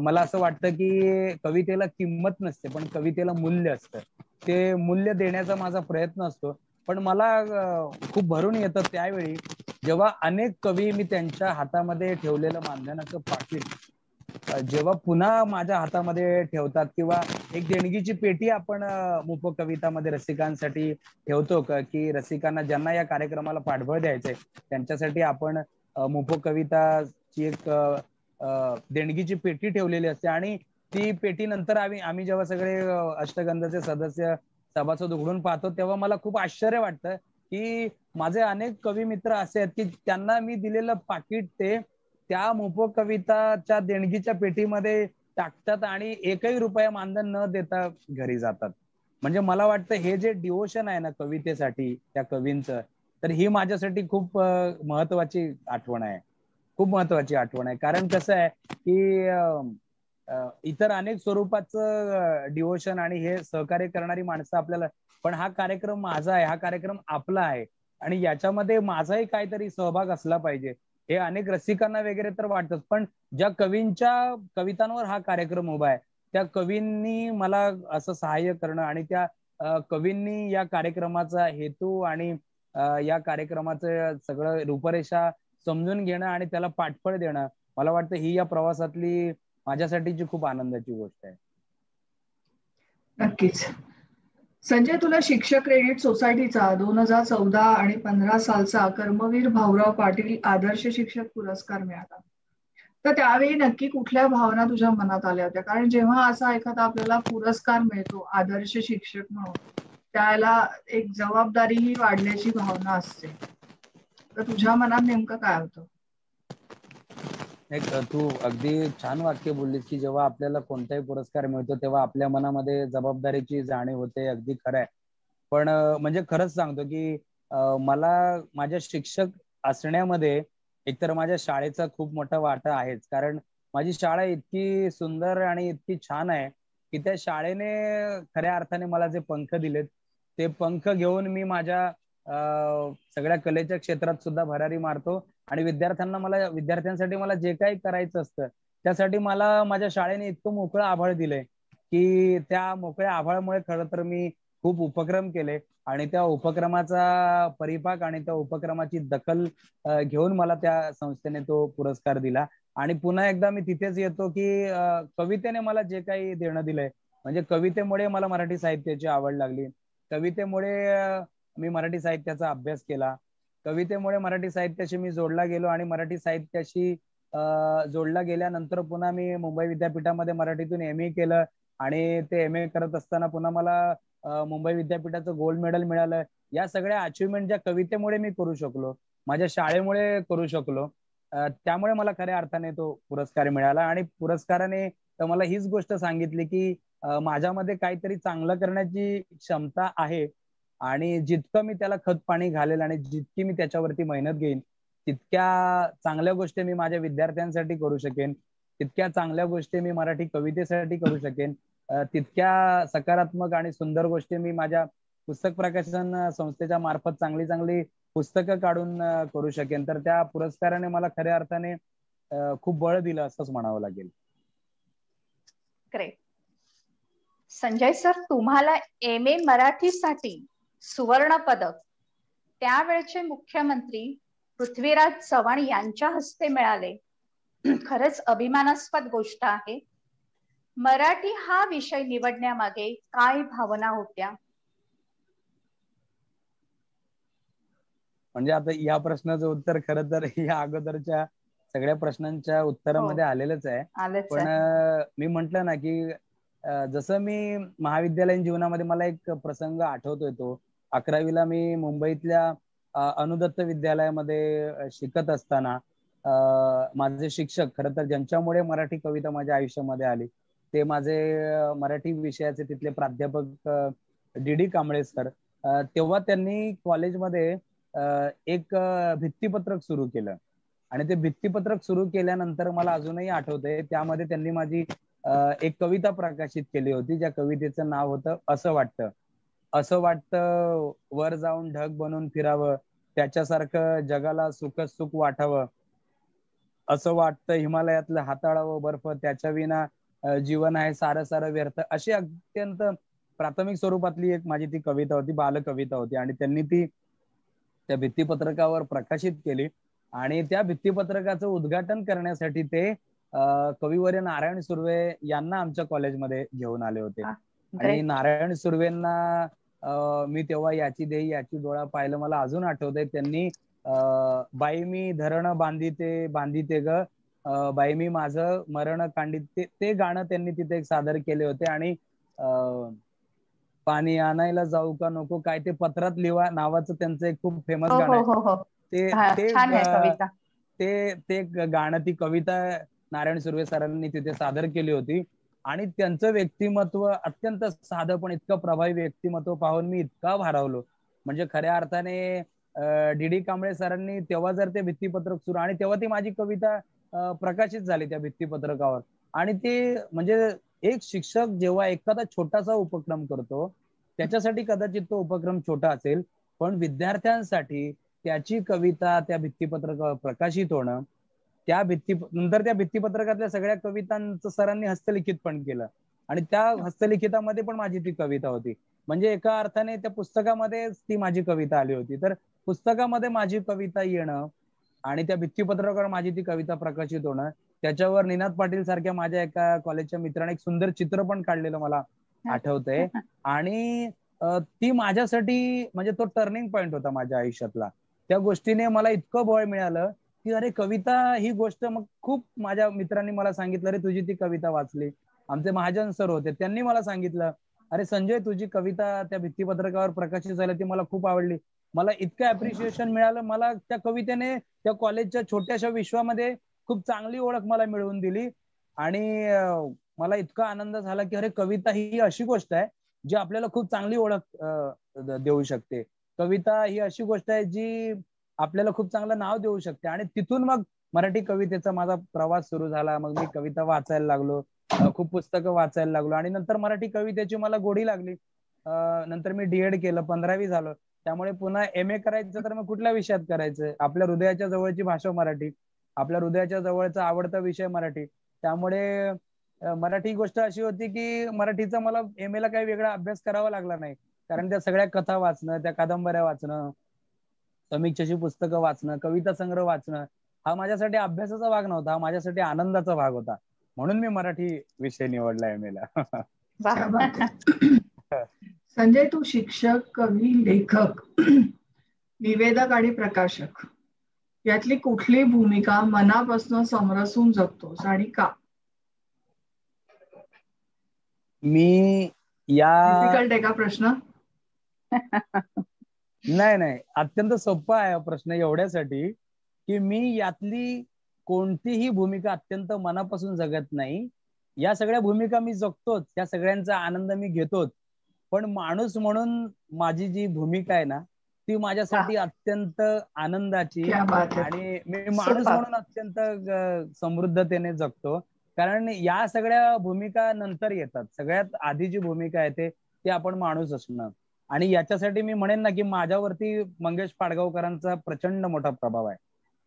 मला असं वाटतं की कवितेला किंमत नसते पण कवितेला मूल्य असतं. ते मूल्य देण्याचा माझा प्रयत्न असतो. पण मला खूप भरून येतं त्यावेळी जेव्हा अनेक कवी मी त्यांच्या हातामध्ये ठेवलेलं मानधनाचं पाकीट जेव्हा पुन्हा माझ्या हातामध्ये ठेवतात, किंवा एक देणगीची पेटी आपण मुप कवितामध्ये रसिकांसाठी ठेवतो का, की रसिकांना ज्यांना या कार्यक्रमाला पाठबळ द्यायचंय त्यांच्यासाठी आपण मुप कविताची एक देणगीची पेटी ठेवलेली असते. आणि ती पेटी नंतर आम्ही जेव्हा सगळे अष्टगंधाचे सदस्य सभासद उघडून पाहतो, तेव्हा मला खूप आश्चर्य वाटतं की माझे अनेक कवी मित्र असे आहेत की त्यांना मी दिलेलं पाकिट ते त्या मुप कविताच्या देणगीच्या पेटीमध्ये टाकतात आणि एकही रुपया मानधन न देता घरी जातात. म्हणजे मला वाटतं हे जे डिवोशन आहे ना कवितेसाठी त्या कवींचं, तर ही माझ्यासाठी खूप महत्वाची आठवण आहे. खूप महत्वाची आठवण आहे. कारण कसं आहे की इतर अनेक स्वरूपाचं डिवोशन आणि हे सहकार्य करणारी माणसं आपल्याला, पण हा कार्यक्रम माझा आहे, हा कार्यक्रम आपला आहे आणि याच्यामध्ये माझाही काहीतरी सहभाग असला पाहिजे हे अनेक रसिकांना वगैरे तर वाटतच. पण ज्या कवींच्या कवितांवर हा कार्यक्रम उभा आहे त्या कवींनी मला असं सहाय्य करणं आणि त्या कवींनी या कार्यक्रमाचा हेतू आणि या कार्यक्रमाचं सगळं रूपरेषा समजून घेणं आणि त्याला पाठबळ देणं, मला वाटतं ही या प्रवासातली माझ्यासाठीची खूप आनंदाची गोष्ट आहे. नक्कीच. संजय, तुला शिक्षक क्रेडिट सोसायटीचा 2014 आणि 15 सालचा कर्मवीर भाऊराव पाटील आदर्श शिक्षक पुरस्कार मिळाला. तर त्यावेळी नक्की कुठल्या भावना तुझ्या मनात आल्या होत्या? कारण जेव्हा असा एखादा आपल्याला पुरस्कार मिळतो आदर्श शिक्षक म्हणून, त्याला एक जबाबदारीही वाढल्याची भावना असते. तर तुझ्या मनात नेमकं काय होतं? एक तू अगदी छान वाक्य बोललीस की जेव्हा आपल्याला कोणताही पुरस्कार मिळतो तेव्हा आपल्या मनामध्ये जबाबदारीची जाणीव होते. अगदी खरं आहे. पण म्हणजे खरंच सांगतो की मला माझ्या शिक्षक असण्यामध्ये एकतर माझ्या शाळेचा खूप मोठा वाटा आहेच. कारण माझी शाळा इतकी सुंदर आणि इतकी छान आहे की त्या शाळेने खऱ्या अर्थाने मला जे पंख दिलेत ते पंख घेऊन मी माझ्या सगळ्या कलेच्या क्षेत्रात सुद्धा भरारी मारतो. आणि विद्यार्थ्यांसाठी मला जे काही करायचं असतं त्यासाठी मला माझ्या शाळेने इतकं मोकळं आभाळ दिलंय की त्या मोकळ्या आभाळामुळे खरं तर मी खूप उपक्रम केले आणि त्या उपक्रमाचा परिपाक आणि त्या उपक्रमाची दखल घेऊन मला त्या संस्थेने तो पुरस्कार दिला. आणि पुन्हा एकदा मी तिथेच येतो की कवितेने मला जे काही देणं दिलंय, म्हणजे कवितेमुळे मला मराठी साहित्याची आवड लागली. कवितेमुळे मी मराठी साहित्याचा अभ्यास केला. कवितेमुळे मराठी साहित्याशी मी जोडला गेलो आणि मराठी साहित्याशी जोडला गेल्यानंतर पुन्हा मी मुंबई विद्यापीठामध्ये मराठीतून MA केलं आणि ते MA करत असताना पुन्हा मला मुंबई विद्यापीठाचं गोल्ड मेडल मिळालं. या सगळ्या अचिव्हमेंट ज्या कवितेमुळे मी करू शकलो, माझ्या शाळेमुळे करू शकलो, त्यामुळे मला खऱ्या अर्थाने तो पुरस्कार मिळाला. आणि पुरस्काराने मला हीच गोष्ट सांगितली की माझ्यामध्ये काहीतरी चांगलं करण्याची क्षमता आहे आणि जितकं मी त्याला खत पाणी घालेल आणि जितकी मी त्याच्यावरती मेहनत घेईन तितक्या चांगल्या गोष्टी मी माझ्या विद्यार्थ्यांसाठी करू शकेन, तितक्या चांगल्या गोष्टी मी मराठी कवितेसाठी करू शकेन, तितक्या सकारात्मक आणि सुंदर गोष्टी मी माझ्या पुस्तक प्रकाशन संस्थेच्या मार्फत चांगली चांगली पुस्तकं काढून करू शकेन. तर त्या पुरस्काराने मला खऱ्या अर्थाने खूप बळ दिलं असंच म्हणावं लागेल. ग्रेट. संजय सर, तुम्हाला MA मराठीसाठी सुवर्ण पदक त्यावेळचे मुख्यमंत्री पृथ्वीराज चव्हाण यांच्या हस्ते मिळाले. खरंच अभिमानास्पद गोष्ट आहे. मराठी हा विषय निवडण्यामागे काय भावना होत्या? म्हणजे आता या प्रश्नाचं उत्तर खरं तर या अगोदरच्या सगळ्या प्रश्नांच्या उत्तरामध्ये आलेलंच आहे. पण मी म्हंटल ना की जसं मी महाविद्यालयीन जीवनामध्ये मला एक प्रसंग आठवतोय तो 11वीला मी मुंबईतल्या अनुदत्त विद्यालयामध्ये शिकत असताना माझे शिक्षक खरं तर ज्यांच्यामुळे मराठी कविता माझ्या आयुष्यामध्ये आली ते माझे मराठी विषयाचे तिथले प्राध्यापक DD कांबळे सर. तेव्हा त्यांनी कॉलेजमध्ये एक भित्तीपत्रक सुरू केलं आणि ते भित्तीपत्रक सुरू केल्यानंतर मला अजूनही आठवतंय त्यामध्ये त्यांनी माझी एक कविता प्रकाशित केली होती ज्या कवितेचं नाव होतं असं वाटतं. असं वाटतं वर जाऊन ढग बनून फिरावं, त्याच्यासारखं जगाला सुख सुख वाटावं, असं वाटतं हिमालयातलं हाताळावं बर्फ, त्याच्या विना जीवन आहे सारं सारं व्यर्थ. अशी अत्यंत प्राथमिक स्वरूपातली एक माझी ती कविता होती, बालकविता होती आणि त्यांनी ती त्या भित्तीपत्रकावर प्रकाशित केली आणि त्या भित्तीपत्रकाचं उद्घाटन करण्यासाठी ते कविवर्य नारायण सुर्वे यांना आमच्या कॉलेजमध्ये घेऊन आले होते. आणि नारायण सुर्वेंना मी तेव्हा याची देही याची डोळा पाहिलं, मला अजून आठवतंय. त्यांनी बाई मी धरण बांधिते ग, बाई मी माझं मरण कांडित, ते गाणं त्यांनी तिथे सादर केले होते. आणि पाणी आणायला जाऊ का नको, काय ते पत्रात लिहा नावाचं त्यांचं एक खूप फेमस गाणं आहे. ते गाणं, ती कविता नारायण सुर्वे सरांनी तिथे सादर केली होती. आणि त्यांचं व्यक्तिमत्व अत्यंत साधं पण इतकं प्रभावी व्यक्तिमत्व पाहून मी इतका भारावलो. म्हणजे खऱ्या अर्थाने डी कांबळे सरांनी तेव्हा जर ते भित्तीपत्रक सुरू, आणि तेव्हा ती माझी कविता प्रकाशित झाली त्या भित्तीपत्रकावर. आणि ते म्हणजे एक शिक्षक जेव्हा एखादा छोटासा उपक्रम करतो, त्याच्यासाठी कदाचित तो उपक्रम छोटा असेल, पण विद्यार्थ्यांसाठी त्याची कविता त्या भित्तीपत्रकावर प्रकाशित होणं, नंतर त्या भित्तीपत्रकातल्या सगळ्या कवितांचं सरांनी हस्तलिखित पण केलं. आणि त्या हस्तलिखितामध्ये पण माझी ती कविता होती. म्हणजे एका अर्थाने त्या पुस्तकामध्ये ती माझी कविता आली होती. तर पुस्तकामध्ये माझी कविता येणं आणि त्या भित्तीपत्रकावर माझी ती कविता प्रकाशित होणं, त्याच्यावर निनाद पाटील सारख्या माझ्या एका कॉलेजच्या मित्राने एक सुंदर चित्र पण काढलेलं मला आठवतंय. आणि ती माझ्यासाठी म्हणजे तो टर्निंग पॉइंट होता माझ्या आयुष्यातला. त्या गोष्टीने मला इतकं बळ मिळालं की अरे कविता ही गोष्ट. मग खूप माझ्या मित्रांनी मला सांगितलं, अरे तुझी ती कविता वाचली. आमचे महाजन सर होते, त्यांनी मला सांगितलं, अरे संजय तुझी कविता त्या भित्तीपत्रकावर प्रकाशित झाली, ती मला खूप आवडली. मला इतकं अप्रिशिएशन मिळालं. मला त्या कवितेने त्या कॉलेजच्या छोट्याशा विश्वामध्ये खूप चांगली ओळख मला मिळवून दिली. आणि मला इतका आनंद झाला की अरे कविता ही अशी गोष्ट आहे जी आपल्याला खूप चांगली ओळख देऊ शकते. कविता ही अशी गोष्ट आहे जी आपल्याला खूप चांगलं नाव देऊ शकते. आणि तिथून मग मराठी कवितेचा माझा प्रवास सुरू झाला. मग मी कविता वाचायला लागलो, खूप पुस्तकं वाचायला लागलो. आणि नंतर मराठी कवितेची मला गोडी लागली. नंतर मी डीएड केलं, 15वी झालो. त्यामुळे पुन्हा MA करायचं तर मग कुठल्या विषयात करायचं? आपल्या हृदयाच्या जवळची भाषा मराठी, आपल्या हृदयाच्या जवळचा आवडता विषय मराठी. त्यामुळे मराठी गोष्ट अशी होती की मराठीचा मला MA ला काही वेगळा अभ्यास करावा लागला नाही. कारण त्या सगळ्या कथा वाचणं, त्या कादंबऱ्या वाचणं, समीक्षेची पुस्तकं वाचणं, कविता संग्रह वाचणं, हा माझ्यासाठी अभ्यासाचा भाग नव्हता, हा माझ्यासाठी आनंदाचा भाग होता. म्हणून मी मराठी विषय निवडला MA ला. संजय, तू शिक्षक, कवी, लेखक, निवेदक आणि प्रकाशक यातली कुठली भूमिका मनापासून समरसून जगतोस आणि का? मी डिफिकल्ट आहे का प्रश्न? नाही, अत्यंत सोपा आहे प्रश्न एवढ्यासाठी की मी यातली कोणतीही भूमिका अत्यंत मनापासून जगत नाही. या सगळ्या भूमिका मी जगतोच, या सगळ्यांचा आनंद मी घेतोच. पण माणूस म्हणून माझी जी भूमिका आहे ना, ती माझ्यासाठी अत्यंत आनंदाची, आणि मी माणूस म्हणून अत्यंत समृद्धतेने जगतो. कारण या सगळ्या भूमिका नंतर येतात. सगळ्यात आधी जी भूमिका आहे ते आपण माणूस असणं. आणि याच्यासाठी मी म्हणेन ना की माझ्यावरती मंगेश पाडगावकरांचा प्रचंड मोठा प्रभाव आहे.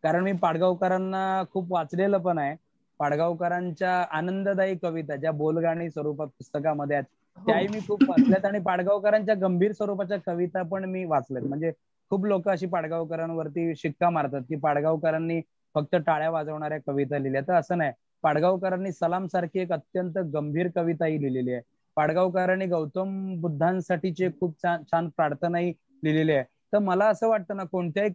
कारण मी पाडगावकरांना खूप वाचलेलं पण आहे. पाडगावकरांच्या आनंददायी कविता ज्या बोलगाणी स्वरूपात पुस्तकामध्ये आहेत त्याही मी खूप वाचल्यात. आणि पाडगावकरांच्या गंभीर स्वरूपाच्या कविता पण मी वाचल्यात. म्हणजे खूप लोक अशी पाडगावकरांवरती शिक्का मारतात की पाडगावकरांनी फक्त टाळ्या वाजवणाऱ्या कविता लिहिल्या, तर असं नाही. पाडगावकरांनी सलाम सारखी एक अत्यंत गंभीर कविताही लिहिलेली आहे. पाडगावकरांनी गौतम बुद्धांसाठीचे खूप छान प्रार्थनाही लिहिलेली आहे. तर मला असं वाटतं ना, कोणत्याही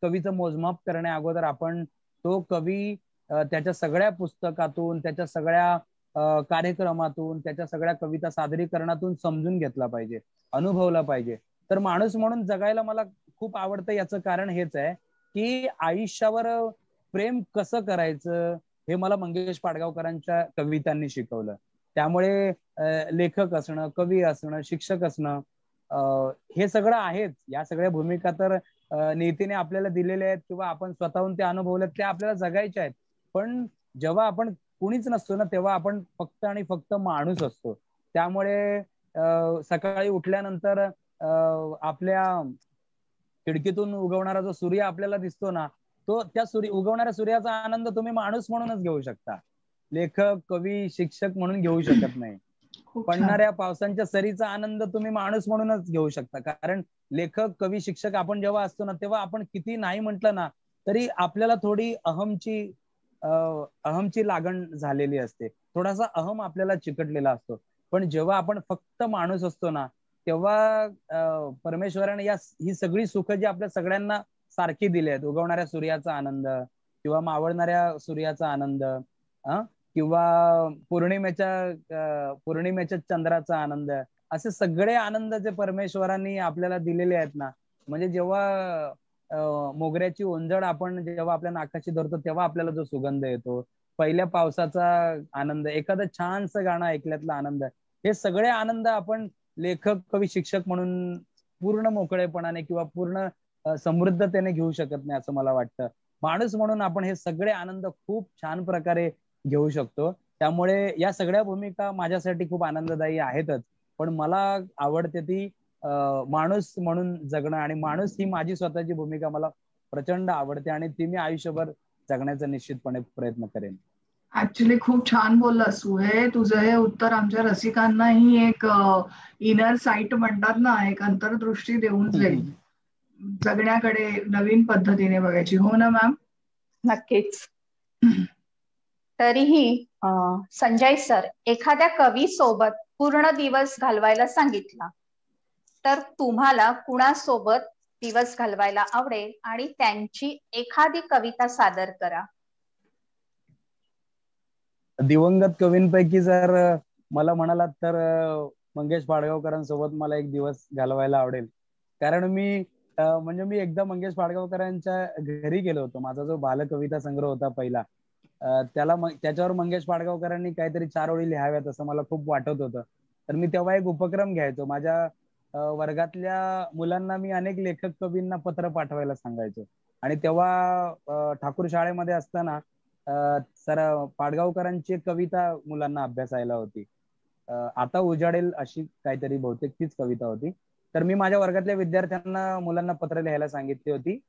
कवीचं मोजमाप करण्या अगोदर आपण तो कवी त्याच्या सगळ्या पुस्तकातून, त्याच्या सगळ्या कार्यक्रमातून, त्याच्या सगळ्या कविता सादरीकरणातून समजून घेतला पाहिजे, अनुभवला पाहिजे. तर माणूस म्हणून जगायला मला खूप आवडतं. याचं कारण हेच आहे की आयुष्यावर प्रेम कसं करायचं हे मला मंगेश पाडगावकरांच्या कवितांनी शिकवलं. त्यामुळे लेखक असणं, कवी असणं, शिक्षक असणं, हे सगळं आहेच. या सगळ्या भूमिका तर नियतीने आपल्याला दिलेल्या आहेत किंवा आपण स्वतःहून ते अनुभवलेत, ते आपल्याला जगायच्या आहेत. पण जेव्हा आपण कुणीच नसतो ना, तेव्हा आपण फक्त आणि फक्त माणूस असतो. त्यामुळे सकाळी उठल्यानंतर आपल्या खिडकीतून उगवणारा जो सूर्य आपल्याला दिसतो ना, तो त्या उगवणाऱ्या सूर्याचा आनंद तुम्ही माणूस म्हणूनच घेऊ शकता. लेखक, कवी, शिक्षक म्हणून घेऊ शकत नाही. पडणाऱ्या पावसांच्या सरीचा आनंद तुम्ही माणूस म्हणूनच घेऊ शकता. कारण लेखक, कवी, शिक्षक आपण जेव्हा असतो ना, तेव्हा आपण किती नाही म्हटलं ना तरी आपल्याला थोडी अहमची लागण झालेली असते, थोडासा अहम आपल्याला चिकटलेला असतो. पण जेव्हा आपण फक्त माणूस असतो ना, तेव्हा परमेश्वराने ही सगळी सुख जी आपल्या सगळ्यांना सारखी दिली आहेत, उगवणाऱ्या सूर्याचा आनंद किंवा मावळणाऱ्या सूर्याचा आनंद, किंवा पौर्णिमेच्या चंद्राचा आनंद, असे सगळे आनंद जे परमेश्वरांनी आपल्याला दिलेले आहेत ना, म्हणजे जेव्हा मोगऱ्याची ओंजळ आपण जेव्हा आपल्या नाकाशी धरतो तेव्हा आपल्याला जो सुगंध येतो, पहिल्या पावसाचा आनंद, एखादं छानसं गाणं ऐकल्यातला आनंद, हे सगळे आनंद आपण लेखक, कवी, शिक्षक म्हणून पूर्ण मोकळेपणाने किंवा पूर्ण समृद्धतेने घेऊ शकत नाही असं मला वाटतं. माणूस म्हणून आपण हे सगळे आनंद खूप छान प्रकारे घेऊ शकतो. त्यामुळे या सगळ्या भूमिका माझ्यासाठी खूप आनंददायी आहेतच, पण मला आवडते ती माणूस म्हणून जगणं, आणि माणूस ही माझी स्वतःची भूमिका मला प्रचंड आवडते आणि ती मी आयुष्यभर जगण्याचा निश्चितपणे प्रयत्न करेन. ऍक्च्युली खूप छान बोललास तू. हे तुझं हे उत्तर आमच्या रसिकांनाही एक इनर साइट म्हणतात ना, एक अंतर्दृष्टी देऊन जाईल, जगण्याकडे नवीन पद्धतीने बघायची. हो ना मॅम? नक्कीच. तरीही संजय सर, एखाद्या कवी सोबत पूर्ण दिवस घालवायला सांगितला तर तुम्हाला कुणासोबत दिवस घालवायला आवडेल आणि त्यांची एखादी कविता सादर करा. दिवंगत कवींपैकी जर मला म्हणालात तर मंगेश पाडगावकरांसोबत मला एक दिवस घालवायला आवडेल. कारण मी एकदा मंगेश पाडगावकरांच्या घरी गेलो होतो. माझा जो बालकविता संग्रह होता पहिला, त्याच्यावर मंगेश पाडगावकरांनी काहीतरी 4 ओळी लिहाव्यात असं मला खूप वाटत होतं. तर मी तेव्हा एक उपक्रम घ्यायचो. माझ्या वर्गातल्या मुलांना मी अनेक लेखक, कवींना पत्र पाठवायला सांगायचो. आणि तेव्हा ठाकूर शाळेमध्ये असताना सर पाडगावकरांची एक कविता मुलांना अभ्यासायला होती. आता उजाडेल अशी काहीतरी, बहुतेक तीच कविता होती. तर मी माझ्या वर्गातल्या विद्यार्थ्यांना, मुलांना पत्र लिहायला सांगितली होती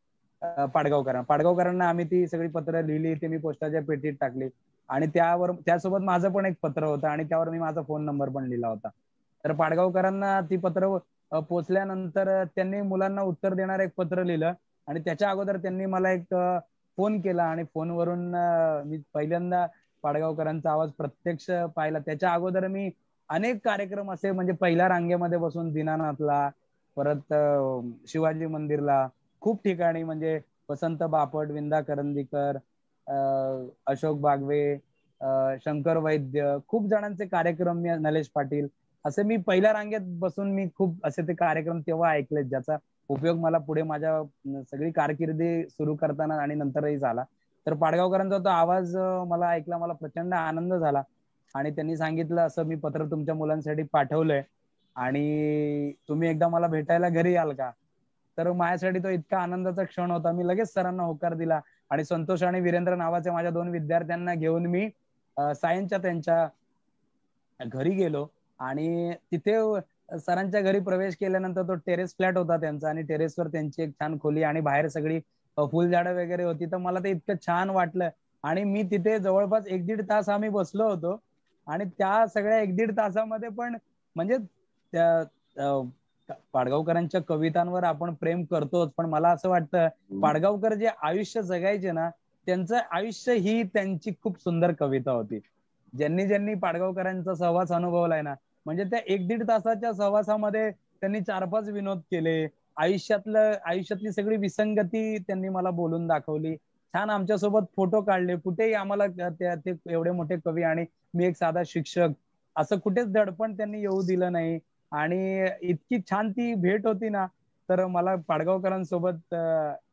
पाडगावकरांना. आम्ही ती सगळी पत्र लिहिली, ते मी पोस्टाच्या पेटीत टाकली आणि त्यासोबत माझं पण एक पत्र होतं आणि त्यावर मी माझा फोन नंबर पण लिहिला होता. तर पाडगावकरांना ती पत्र पोचल्यानंतर त्यांनी मुलांना उत्तर देणार एक पत्र लिहिलं आणि त्याच्या अगोदर त्यांनी मला एक फोन केला आणि फोनवरून मी पहिल्यांदा पाडगावकरांचा आवाज प्रत्यक्ष पाहिला. त्याच्या अगोदर मी अनेक कार्यक्रम असे, म्हणजे पहिल्या रांगेमध्ये बसून दीनानाथला, परत शिवाजी मंदिरला, खूप ठिकाणी, म्हणजे वसंत बापट, विंदा करंदीकर, अशोक बागवे, शंकर वैद्य, खूप जणांचे कार्यक्रम, नलेश पाटील, असे मी पहिल्या रांगेत बसून मी खूप असे ते कार्यक्रम तेव्हा ऐकलेत, ज्याचा उपयोग मला पुढे माझ्या सगळी कारकिर्दी सुरू करताना आणि नंतरही झाला. तर पाडगावकरांचा तो आवाज मला ऐकला, मला प्रचंड आनंद झाला आणि त्यांनी सांगितलं, असं मी पत्र तुमच्या मुलांसाठी पाठवलंय आणि तुम्ही एकदा मला भेटायला घरी याल का? तर माझ्यासाठी तो इतका आनंदाचा क्षण होता. मी लगेच सरांना होकार दिला आणि संतोष आणि वीरेंद्र नावाच्या माझ्या 2 विद्यार्थ्यांना घेऊन मी सायन्सच्या त्यांच्या घरी गेलो आणि तिथे सरांच्या घरी प्रवेश केल्यानंतर तो टेरेस फ्लॅट होता त्यांचा आणि टेरेसवर त्यांची एक छान खोली आणि बाहेर सगळी फुलझाडं वगैरे होती. तर मला ते इतकं छान वाटलं आणि मी तिथे जवळपास 1-1.5 तास आम्ही बसलो होतो आणि त्या सगळ्या 1-1.5 तासामध्ये पण, म्हणजे त्या पाडगावकरांच्या कवितांवर आपण प्रेम करतोच, पण मला असं वाटतं पाडगावकर जे आयुष्य जगायचे ना, त्यांचं आयुष्य ही त्यांची खूप सुंदर कविता होती. ज्यांनी पाडगावकरांचा सहवास अनुभवलाय ना, म्हणजे त्या 1-1.5 तासाच्या सहवासामध्ये त्यांनी 4-5 विनोद केले, आयुष्यातली सगळी विसंगती त्यांनी मला बोलून दाखवली, छान आमच्यासोबत फोटो काढले. कुठेही आम्हाला ते एवढे मोठे कवी आणि मी एक साधा शिक्षक, असं कुठेच दडपण त्यांनी येऊ दिलं नाही आणि इतकी छान ती भेट होती ना. तर मला पाडगावकरांसोबत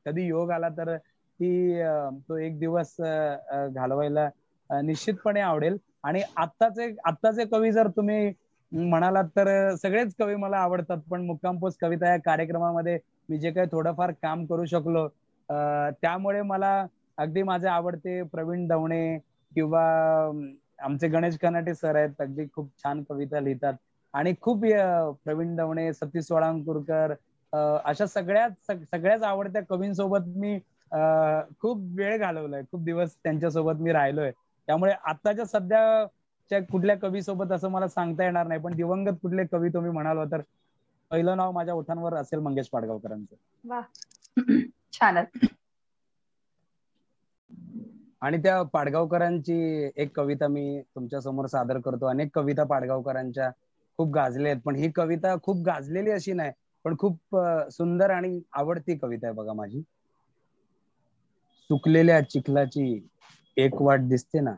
कधी योग आला तर तो एक दिवस घालवायला निश्चितपणे आवडेल. आणि आत्ताचे कवी जर तुम्ही म्हणालात तर सगळेच कवी मला आवडतात, पण मुक्काम पोस्ट कविता या कार्यक्रमामध्ये मी जे काही थोडंफार काम करू शकलो, त्यामुळे मला अगदी माझे आवडते प्रवीण दवणे किंवा आमचे गणेश कनाटे सर आहेत, अगदी खूप छान कविता लिहितात आणि खूप प्रवीण दवणे, सतीश सोळांकुरकर, अशा सगळ्याच आवडत्या कवींसोबत मी खूप वेळ घालवलाय, खूप दिवस त्यांच्यासोबत मी राहिलोय. त्यामुळे आत्ताच्या सध्या कुठल्या कवी सोबत असं मला सांगता येणार नाही, पण दिवंगत कुठले कवी तुम्ही म्हणाल तर पहिलं नाव माझ्या ओठांवर असेल मंगेश पाडगावकरांचं. वा, छानच. आणि त्या पाडगावकरांची एक कविता मी तुमच्या समोर सादर करतो. अनेक कविता पाडगावकरांच्या खूप गाजल्या आहेत, पण ही कविता खूप गाजलेली अशी नाही, पण खूप सुंदर आणि आवडती कविता आहे बघा माझी. सुकलेल्या चिखलाची एक वाट दिसते ना,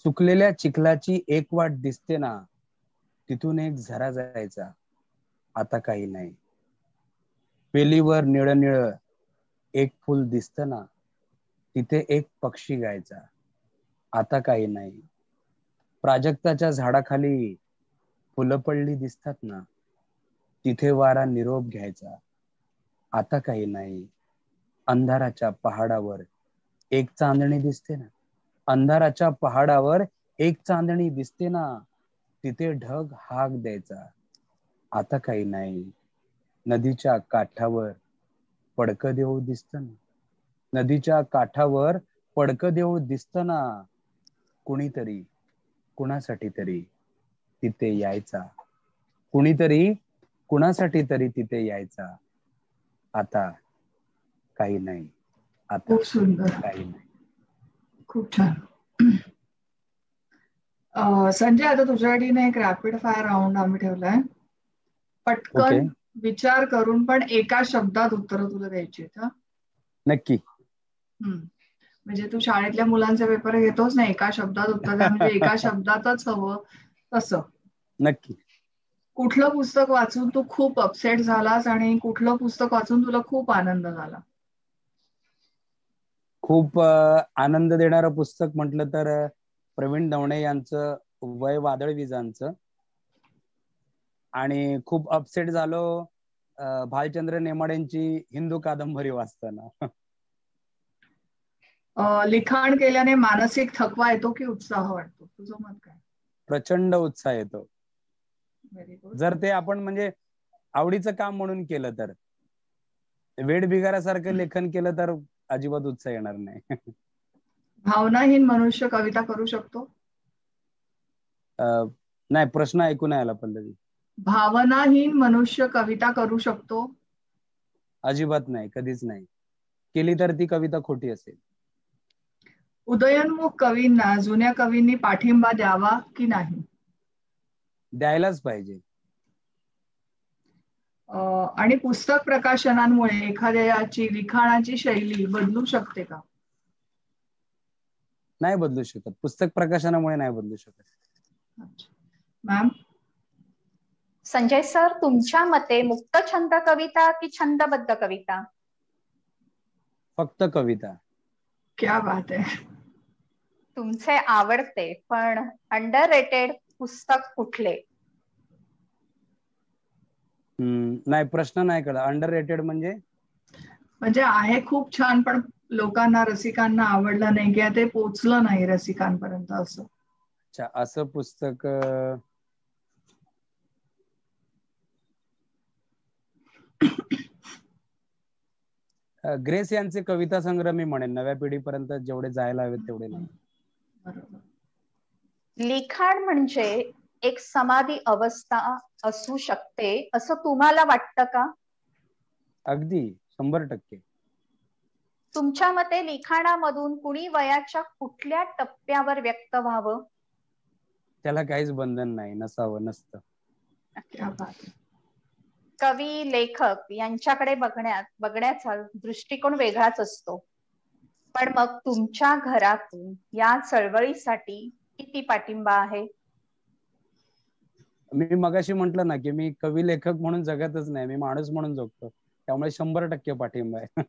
सुकलेल्या चिखलाची एक वाट दिसते ना, तिथून एक झरा जायचा, आता काही नाही. वेलीवर निळ निळ एक फुल दिसत ना, तिथे एक पक्षी गायचा, आता काही नाही. प्राजक्ताच्या झाडाखाली फुलं पडली दिसतात ना, तिथे वारा निरोप घ्यायचा, आता काही नाही. अंधाराच्या पहाडावर एक चांदणी दिसते ना, अंधाराच्या पहाडावर एक चांदणी दिसते ना, तिथे ढग हाक द्यायचा, आता काही नाही. नदीच्या काठावर पडकं देऊळ दिसत ना, नदीच्या काठावर पडकं देऊळ दिसत ना, कुणीतरी कुणासाठी तरी तिथे यायचा, कुणीतरी कुणासाठी तरी तिथे यायचा, आता काही नाही. आता खूप सुंदर, काही नाही. खूप छान. संजय, आता तुझ्यासाठी एक रॅपिड फायर राऊंड आम्ही ठेवलाय. पटकन विचार करून पण एका शब्दात उत्तर तुला द्यायची आहेत. नक्की. म्हणजे तू शाळेतल्या मुलांचे पेपर घेतोच ना, एका शब्दात उत्तर द्या, म्हणजे एका शब्दातच हवं तसं. नक्की. कुठलं पुस्तक वाचून तू खूप अपसेट झालास आणि कुठलं पुस्तक वाचून तुला खूप आनंद झाला? खूप आनंद देणारं पुस्तक म्हटलं तर प्रवीण दवणे यांचं वय वादळ विजांचं. आणि खूप अपसेट झालो भालचंद्र नेमाडेंची हिंदू कादंबरी वाचताना. लिखाण केल्याने मानसिक थकवा येतो की उत्साह वाटतो? तुझं मत काय? प्रचंड उत्साह येतो. Very good. जर ते आपण म्हणजे आवडीचं काम म्हणून केलं तर. वेड बिगारासारखं लेखन केलं तर अजिबात उत्साह येणार नाही. भावनाहीन मनुष्य कविता करू शकतो? नाही, प्रश्न ऐकून आला पल्लवी. भावनाहीन मनुष्य कविता करू शकतो? अजिबात नाही, कधीच नाही. केली तर ती कविता खोटी असेल. उदयोन्मुख कवींना जुन्या कवींनी पाठिंबा द्यावा की नाही? द्यायलाच पाहिजे. आणि पुस्तक प्रकाशनांमुळे एखाद्याची लिखाणाची शैली बदलू शकते का? नाही बदलू शकत. पुस्तक प्रकाशनामुळे नाही बदलू शकत. मॅम? संजय सर, तुमच्या मते मुक्त छंद कविता की छंदबद्ध कविता? फक्त कविता. क्या बात आहे. तुमचे आवडते पण अंडर रेटेड पुस्तक कुठले? नाही, प्रश्न नाही कळला. अंडर रेटेड म्हणजे आहे खूप छान, पण लोकांना, रसिकांना आवडलं नाही किंवा ते पोचलं नाही रसिकांपर्यंत असं. अच्छा, असं पुस्तक ग्रेस यांचे कविता संग्रह मी म्हणेन. नव्या पिढीपर्यंत जेवढे जायला हवेत तेवढे नाही. लिखाण म्हणजे एक समाधी अवस्था असू शकते असं तुम्हाला वाटतं का? अगदी 100%. तुमच्या मते लिखाणामधून कुणी वयाच्या कुठल्या टप्प्यावर व्यक्त व्हावं? त्याला काहीच बंधन नाही, नसावं, नसतं. कवी, लेखक यांच्याकडे बघण्याचा दृष्टिकोन वेगळाच असतो. पण मग तुमच्या घरातून या चळवळीसाठी किती पाठिंबा आहे? मी मगाशी म्हंटल ना की मी कवी लेखक म्हणून जगतच नाही, मी माणूस म्हणून जगतो. त्यामुळे 100% पाठिंबा आहे.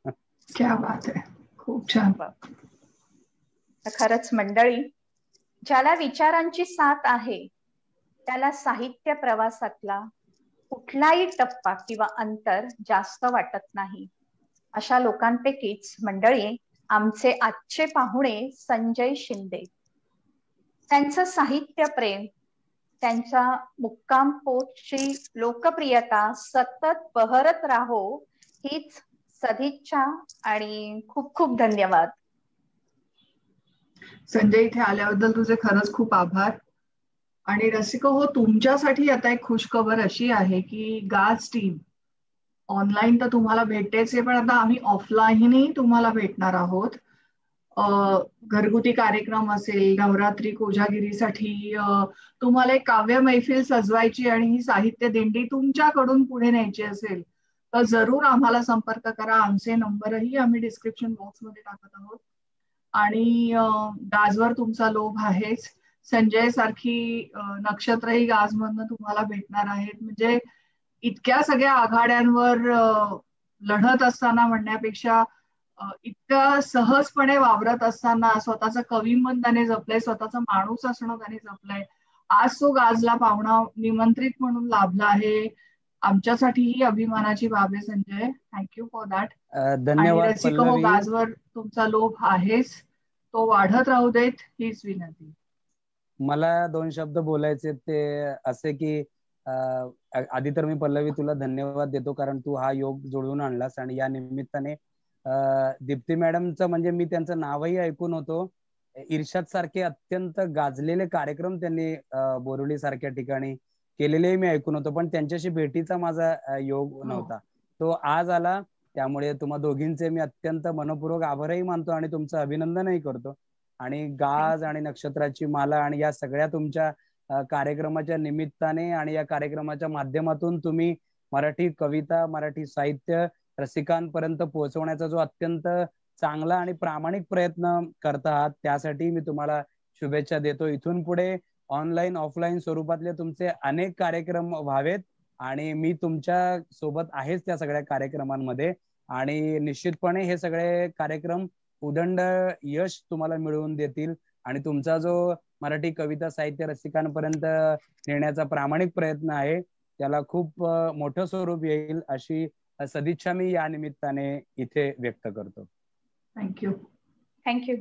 क्या बात आहे, खूप छान. खरंच मंडळी, ज्याला विचारांची साथ आहे त्याला साहित्य प्रवासातला कुठलाही टप्पा किंवा अंतर जास्त वाटत नाही. अशा लोकांपैकीच मंडळी आमचे आजचे पाहुणे संजय शिंदे. त्यांचं साहित्य प्रेम, त्यांच्या मुक्काम पोस्टची लोकप्रियता सतत बहरत राहो हीच सदिच्छा आणि खूप खूप धन्यवाद. संजय, इथे आल्याबद्दल तुझे खरंच खूप आभार. आणि रसिको हो, तुमच्यासाठी आता एक खुशखबर अशी आहे की गाज टीम ऑनलाईन तर तुम्हाला भेटतेच आहे, पण आता आम्ही ऑफलाईनही तुम्हाला भेटणार आहोत. घरगुती कार्यक्रम असेल, नवरात्री कोजागिरीसाठी तुम्हाला एक काव्य मैफिल सजवायची आणि ही साहित्य दिंडी तुमच्याकडून पुढे न्यायची असेल तर जरूर आम्हाला संपर्क करा. आमचे नंबरही आम्ही डिस्क्रिप्शन बॉक्समध्ये टाकत आहोत. आणि गाजवर तुमचा लोभ आहेच. संजय सारखी नक्षत्रही गाजमधनं तुम्हाला भेटणार आहेत. म्हणजे इतक्या सगळ्या आघाड्यांवर लढत असताना म्हणण्यापेक्षा इतकं सहजपणे वावरत असताना स्वतःचं कविमन त्याने जपलंय, स्वतःचा माणूस असणं त्याने जपलंय. आज तो गाजला पाहुणा निमंत्रित म्हणून लाभला आहे. आमच्यासाठी ही अभिमानाची बाब आहे संजय. Thank you for that. आणि धन्यवाद रसिको हो, पल्लवी. गाजवर तुमचा लोभ आहेच, तो वाढत राहू देत हीच विनंती. मला 2 शब्द बोलायचे ते असे की आधी तर मी पल्लवी तुला धन्यवाद देतो, कारण तू हा योग जुळवून आणलास. आणि या निमित्ताने दीप्ती मॅडमचं, म्हणजे मी त्यांचं नावही ऐकून होतो, इर्शाद सारखे अत्यंत गाजलेले कार्यक्रम त्यांनी बोरिवली सारख्या ठिकाणी केलेले मी ऐकून होतो, पण त्यांच्याशी भेटीचा माझा योग नव्हता. तो आज आला. त्यामुळे तुम्हा दोघींचे मी अत्यंत मनपूर्वक आभारही मानतो आणि तुमचं अभिनंदनही करतो. आणि गाज आणि नक्षत्राची माला आणि या सगळ्या तुमच्या कार्यक्रमाच्या निमित्ताने आणि या कार्यक्रमाच्या माध्यमातून तुम्ही मराठी कविता, मराठी साहित्य रसिकांपर्यंत पोहोचवण्याचा जो अत्यंत चांगला आणि प्रामाणिक प्रयत्न करत आहात, त्यासाठी मी तुम्हाला शुभेच्छा देतो. इथून पुढे ऑनलाईन ऑफलाईन स्वरूपातले तुमचे अनेक कार्यक्रम व्हावेत आणि मी तुमच्या सोबत आहेच त्या सगळ्या कार्यक्रमांमध्ये. आणि निश्चितपणे हे सगळे कार्यक्रम उदंड यश तुम्हाला मिळवून देतील आणि तुमचा जो मराठी कविता साहित्य रसिकांपर्यंत नेण्याचा प्रामाणिक प्रयत्न आहे त्याला खूप मोठं स्वरूप येईल, अशी सदिच्छा मी या निमित्ताने इथे व्यक्त करतो. थँक्यू. थँक्यू.